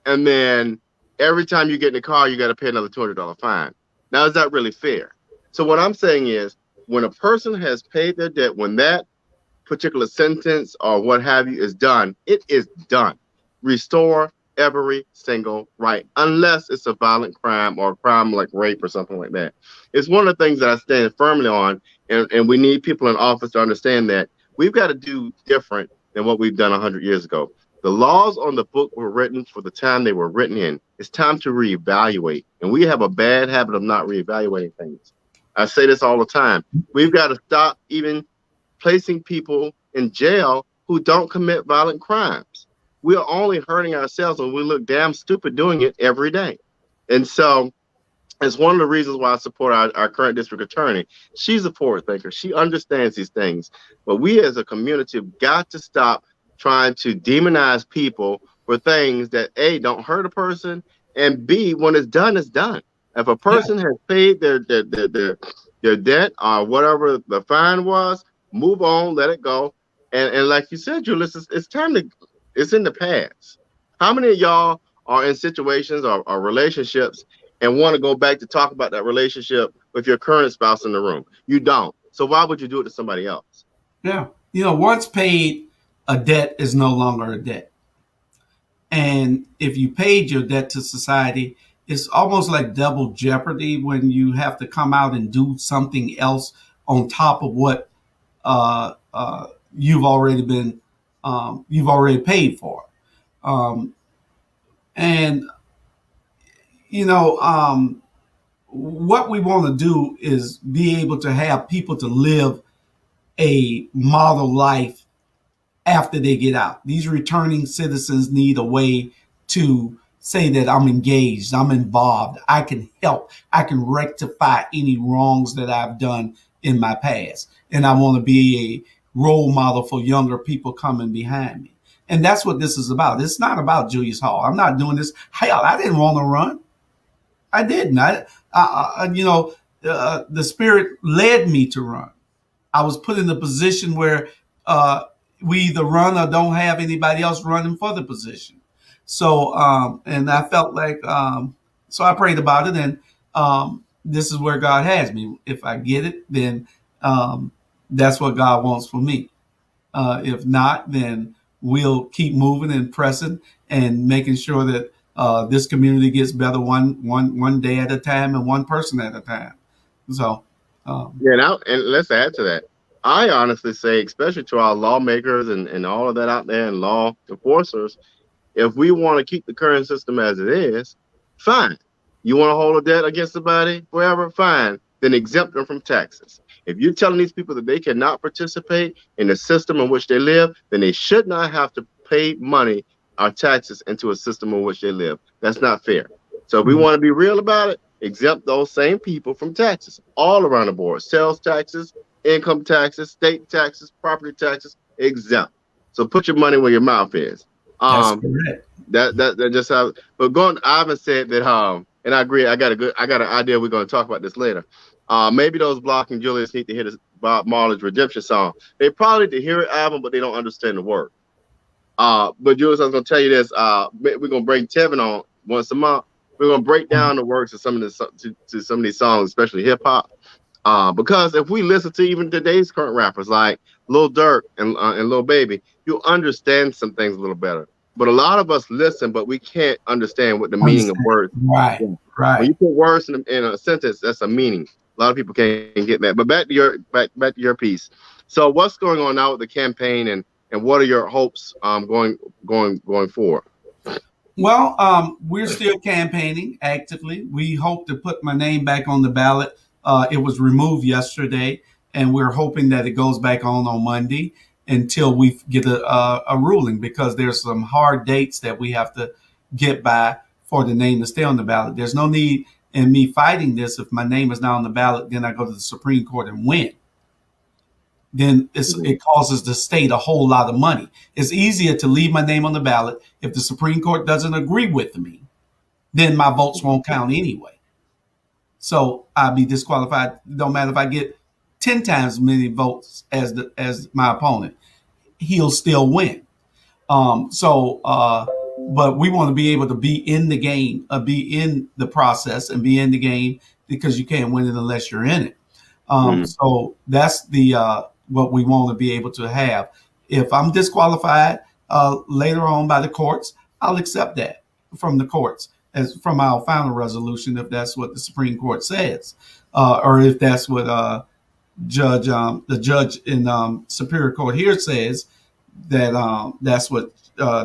and then every time you get in the car, you got to pay another $200 fine. Now, is that really fair? So what I'm saying is, when a person has paid their debt, when that particular sentence or what have you is done, it is done. Restore every single right, unless it's a violent crime or a crime like rape or something like that. It's one of the things that I stand firmly on, and we need people in office to understand that we've got to do different than what we've done 100 years ago. The laws on the book were written for the time they were written in. It's time to reevaluate, and we have a bad habit of not reevaluating things. I say this all the time. We've got to stop even placing people in jail who don't commit violent crimes. We are only hurting ourselves, and we look damn stupid doing it every day. And so it's one of the reasons why I support our current district attorney. She's a forward thinker. She understands these things. But we as a community have got to stop trying to demonize people for things that, A, don't hurt a person, and B, when it's done, it's done. If a person has paid their debt or whatever the fine was, move on, let it go. And like you said, Julius, it's time to, it's in the past. How many of y'all are in situations or relationships and want to go back to talk about that relationship with your current spouse in the room? You don't. So why would you do it to somebody else? Yeah. Once paid, a debt is no longer a debt. And if you paid your debt to society, it's almost like double jeopardy when you have to come out and do something else on top of what you've already you've already paid for. Um, and what we want to do is be able to have people to live a model life after they get out. These returning citizens need a way to say that I'm engaged, I'm involved, I can help, I can rectify any wrongs that I've done in my past. And I want to be a role model for younger people coming behind me. And that's what this is about. It's not about Julius Hall. I'm not doing this. Hell, I didn't want to run. I didn't. The Spirit led me to run. I was put in a position where we either run or don't have anybody else running for the position. So, and I felt like, so I prayed about it, and this is where God has me. If I get it, then that's what God wants for me. If not, then we'll keep moving and pressing and making sure that this community gets better one day at a time and one person at a time. So, and let's add to that. I honestly say, especially to our lawmakers and all of that out there and law enforcers, if we want to keep the current system as it is, fine. You want to hold a debt against somebody forever, fine. Then exempt them from taxes. If you're telling these people that they cannot participate in the system in which they live, then they should not have to pay money or taxes into a system in which they live. That's not fair. So if we want to be real about it, exempt those same people from taxes all around the board. Sales taxes, income taxes, state taxes, property taxes, exempt. So put your money where your mouth is. that's correct. That just how. But going, Ivan said that. And I agree. I got an idea. We're going to talk about this later. Maybe those blocking Julius need to hear this Bob Marley's Redemption song. They probably need to hear it, Ivan, but they don't understand the word. But Julius, I was going to tell you this. We're going to bring Tevin on once a month. We're going to break down the words of some of these songs, especially hip hop. Because if we listen to even today's current rappers like Lil Durk and Lil Baby, you'll understand some things a little better. But a lot of us listen, but we can't understand what the meaning of words. Right, right. When you put words in a sentence, that's a meaning. A lot of people can't get that. But back to your piece. So what's going on now with the campaign, and what are your hopes going forward? Well, we're still campaigning actively. We hope to put my name back on the ballot. It was removed yesterday, and we're hoping that it goes back on Monday until we get a ruling, because there's some hard dates that we have to get by for the name to stay on the ballot. There's no need in me fighting this. If my name is not on the ballot, then I go to the Supreme Court and win. Then it causes the state a whole lot of money. It's easier to leave my name on the ballot. If the Supreme Court doesn't agree with me, then my votes won't count anyway. So I'll be disqualified. Don't matter if I get 10 times as many votes as my opponent, he'll still win. But we want to be able to be in the game, be in the process, and be in the game, because you can't win it unless you're in it. So that's what we want to be able to have. If I'm disqualified later on by the courts, I'll accept that from the courts as from our final resolution, if that's what the Supreme Court says, or if that's what the judge in Superior Court here says, that that's what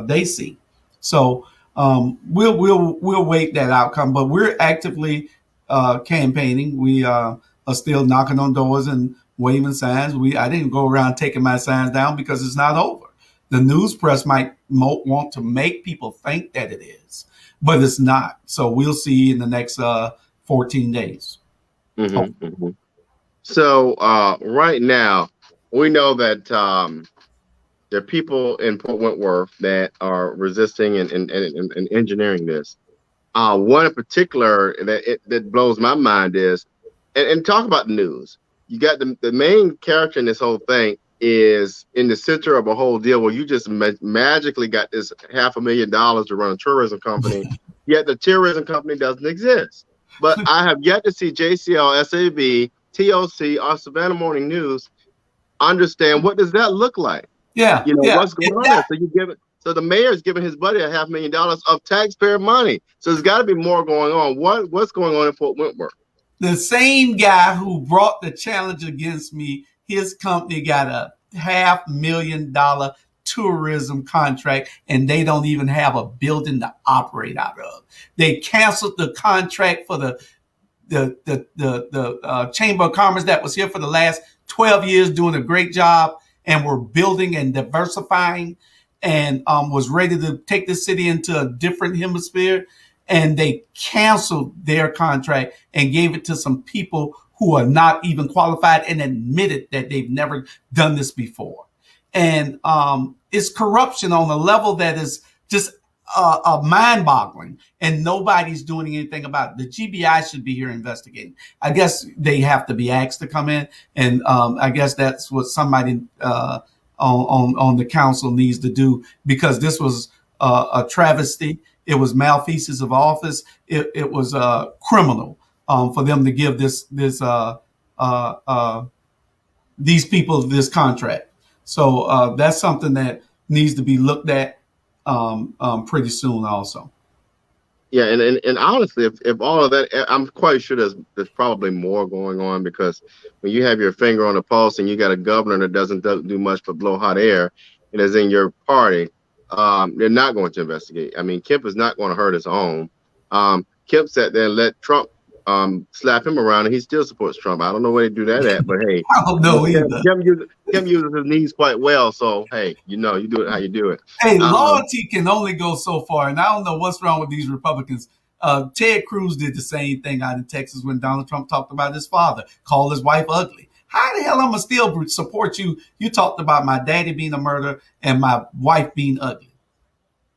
they see. So we'll wait that outcome, but we're actively campaigning. We are still knocking on doors and waving signs. I didn't go around taking my signs down because it's not over. The news press might want to make people think that it is, but it's not. So we'll see in the next 14 days. So right now, we know that there are people in Port Wentworth that are resisting and engineering this. One in particular that blows my mind is, and talk about the news. you got the main character in this whole thing is in the center of a whole deal where you just magically got this $500,000 to run a tourism company, yet the tourism company doesn't exist. But I have yet to see JCL, SAB, TOC, or Savannah Morning News understand what does that look like. Yeah, What's going on there. So you give it. So the mayor's giving his buddy $500,000 of taxpayer money. So there's got to be more going on. What's going on in Fort Wentworth? The same guy who brought the challenge against me, his company got a $500,000 tourism contract, and they don't even have a building to operate out of. They canceled the contract for the Chamber of Commerce that was here for the last 12 years, doing a great job, and were building and diversifying, and was ready to take the city into a different hemisphere. And they canceled their contract and gave it to some people who are not even qualified and admitted that they've never done this before. And it's corruption on a level that is just mind-boggling, and nobody's doing anything about it. The GBI should be here investigating. I guess they have to be asked to come in, and I guess that's what somebody on the council needs to do, because this was a travesty. It was malfeasance of office. It was criminal for them to give these people this contract. So that's something that needs to be looked at pretty soon also. Yeah, and honestly, if all of that, I'm quite sure there's probably more going on, because when you have your finger on the pulse and you got a governor that doesn't do much but blow hot air and is in your party, they're not going to investigate. I mean, Kemp is not going to hurt his own. Kemp sat there and let Trump slap him around, and he still supports Trump. I don't know where they do that at, but hey, I don't know either. Kemp uses his knees quite well, so hey, you do it how you do it. Hey, loyalty can only go so far, and I don't know what's wrong with these Republicans. Ted Cruz did the same thing out in Texas when Donald Trump talked about his father, called his wife ugly. How the hell I'm gonna still support you? You talked about my daddy being a murderer and my wife being ugly,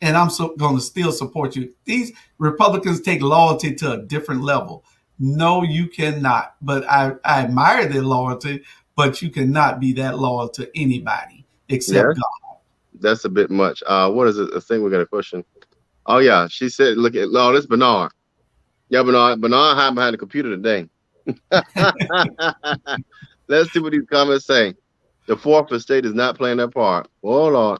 and I'm going to still support you. These Republicans take loyalty to a different level. No, you cannot. But I admire their loyalty, but you cannot be that loyal to anybody except God. That's a bit much. What is it? I think we got a question. Oh yeah, she said, "Look at this Bernard. Yeah, Bernard hiding behind the computer today." Let's see what these comments say. The fourth estate is not playing their part. Oh Lord.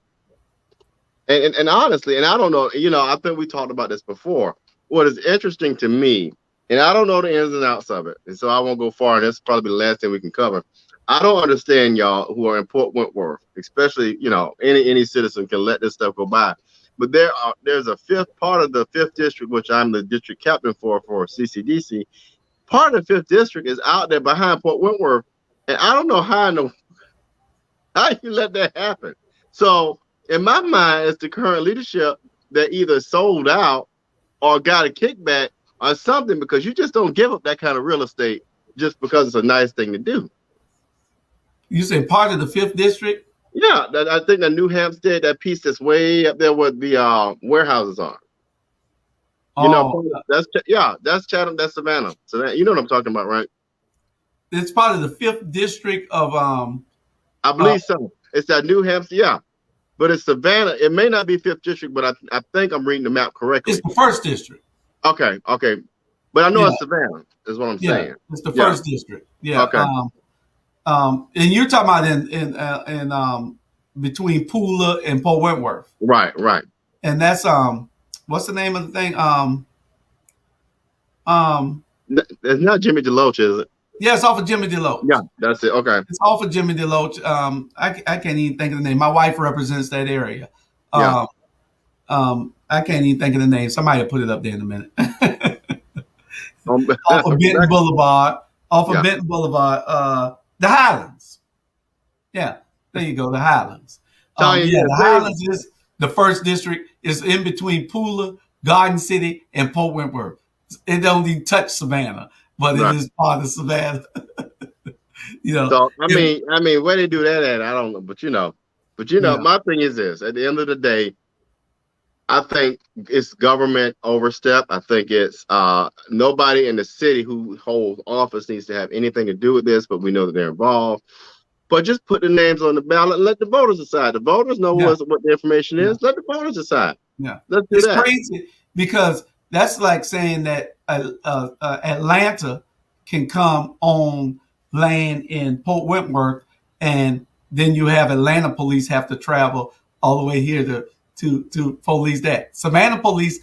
And honestly, and I don't know, I think we talked about this before. What is interesting to me, and I don't know the ins and outs of it, and so I won't go far, and that's probably the last thing we can cover. I don't understand y'all who are in Fort Wentworth, especially, any citizen can let this stuff go by. But there's a fifth part of the 5th district, which I'm the district captain for CCDC. Part of the 5th district is out there behind Fort Wentworth, and I don't know how you let that happen. So in my mind, it's the current leadership that either sold out or got a kickback or something, because you just don't give up that kind of real estate just because it's a nice thing to do. You say part of the 5th district? Yeah, I think the New Hampstead, that piece that's way up there where the warehouses are. That's Chatham, that's Savannah. So you know what I'm talking about, right? It's part of the 5th district of I believe so. It's that New Hampstead, yeah. But it's Savannah. It may not be 5th district, but I think I'm reading the map correctly. It's the 1st district. Okay. But I know it's Savannah, is what I'm saying. It's the 1st district. Yeah. Okay. And you're talking about in between Pooler and Fort Wentworth. Right. And that's what's the name of the thing? It's not Jimmy DeLoach, is it? Yeah, it's off of Jimmy DeLoach. Yeah, that's it. Okay. It's off of Jimmy DeLoach. I can't even think of the name. My wife represents that area. I can't even think of the name. Somebody will put it up there in a minute. Off of Benton Boulevard. Benton Boulevard. The Highlands. Yeah, there you go. The Highlands. The Highlands is the 1st district. Is in between Pooler, Garden City, and Fort Wentworth. It don't even touch Savannah, but it is part of Savannah. So I mean, where they do that at, I don't know. But my thing is this: at the end of the day, I think it's government overstep. I think it's nobody in the city who holds office needs to have anything to do with this, but we know that they're involved. But just put the names on the ballot and let the voters decide. The voters know what the information is. Let the voters decide. Yeah, let's do it's that. crazy because that's like saying that Atlanta can come on land in Port Wentworth, and then you have Atlanta police have to travel all the way here to police that. Savannah police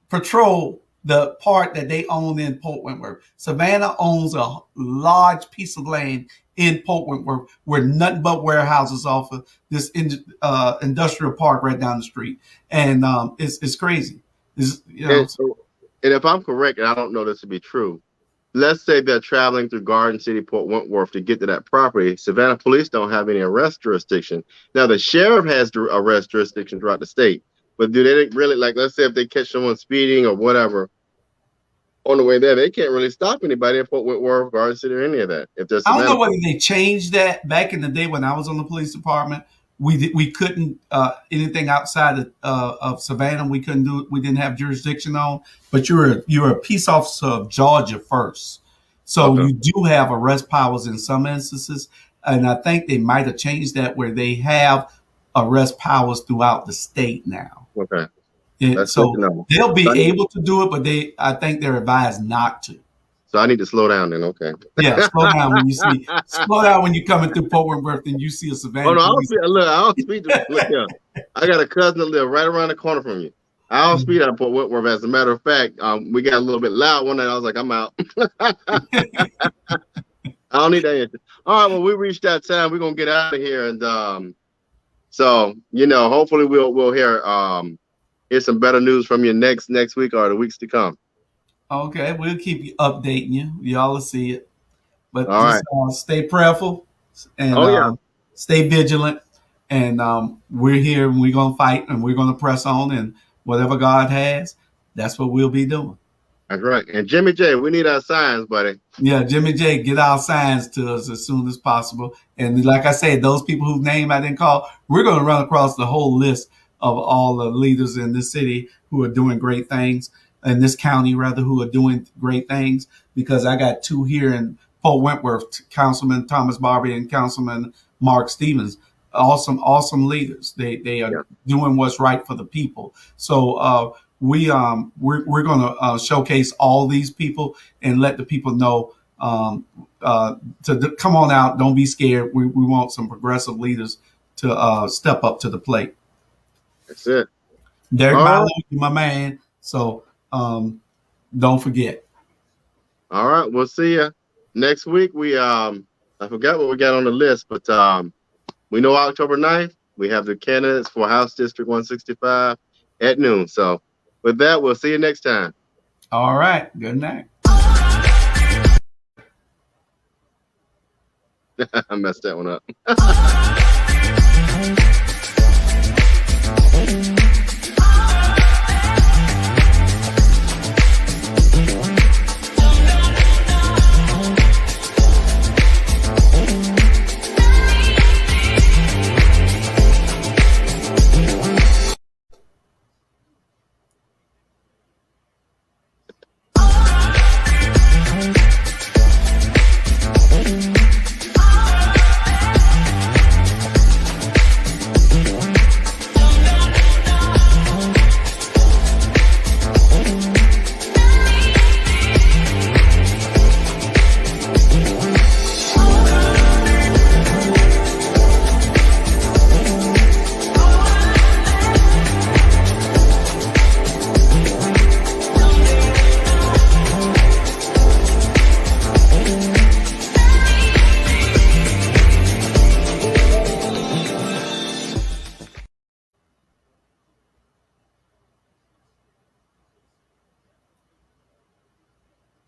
patrol the part that they own in Port Wentworth. Savannah owns a large piece of land in Port Wentworth where nothing but warehouses off of this industrial park right down the street. And it's crazy. And if I'm correct, and I don't know this to be true, let's say they're traveling through Garden City, Port Wentworth to get to that property. Savannah police don't have any arrest jurisdiction. Now, the sheriff has arrest jurisdiction throughout the state. But do they really, like, let's say if they catch someone speeding or whatever on the way there, they can't really stop anybody in Port Wentworth, Garden City, or any of that. If there's, I don't know whether they changed that. Back in the day when I was on the police department, we couldn't anything outside of Savannah we couldn't do. We didn't have jurisdiction on. But you're a peace officer of Georgia first, so you do have arrest powers in some instances, and I think they might have changed that where they have arrest powers throughout the state now. Okay. And so they'll be able to do it, but I think they're advised not to. So I need to slow down then. Okay. Yeah, slow down when you're coming through Port Wentworth and you see a Savannah. Oh no, I don't speak to look here. I got a cousin that live right around the corner from you. I don't speak out of Port Wentworth. As a matter of fact, we got a little bit loud one night. I was like, I'm out. I don't need that answer. All right, well, we reached that time. We're gonna get out of here, and so hopefully we'll hear some better news from you next week or the weeks to come. Okay, we'll keep you updating you. Y'all will see it. But all right, stay prayerful and stay vigilant. And we're here and we're gonna fight and we're gonna press on, and whatever God has, that's what we'll be doing. That's right. And Jimmy J, we need our signs, buddy. Yeah, Jimmy J, get our signs to us as soon as possible. And like I said, those people whose name I didn't call, we're going to run across the whole list of all the leaders in this city who are doing great things, in this county rather, who are doing great things, because I got two here in Port Wentworth, Councilman Thomas Barbie and Councilman Mark Stevens. Awesome leaders. They are doing what's right for the people. So we're going to showcase all these people and let the people know to come on out. Don't be scared. We want some progressive leaders to step up to the plate. That's it. Derek Bowler, my man. So don't forget. All right, we'll see you next week. I forgot what we got on the list, but we know October 9th, we have the candidates for House District 165 at noon. So with that, we'll see you next time. All right. Good night. I messed that one up.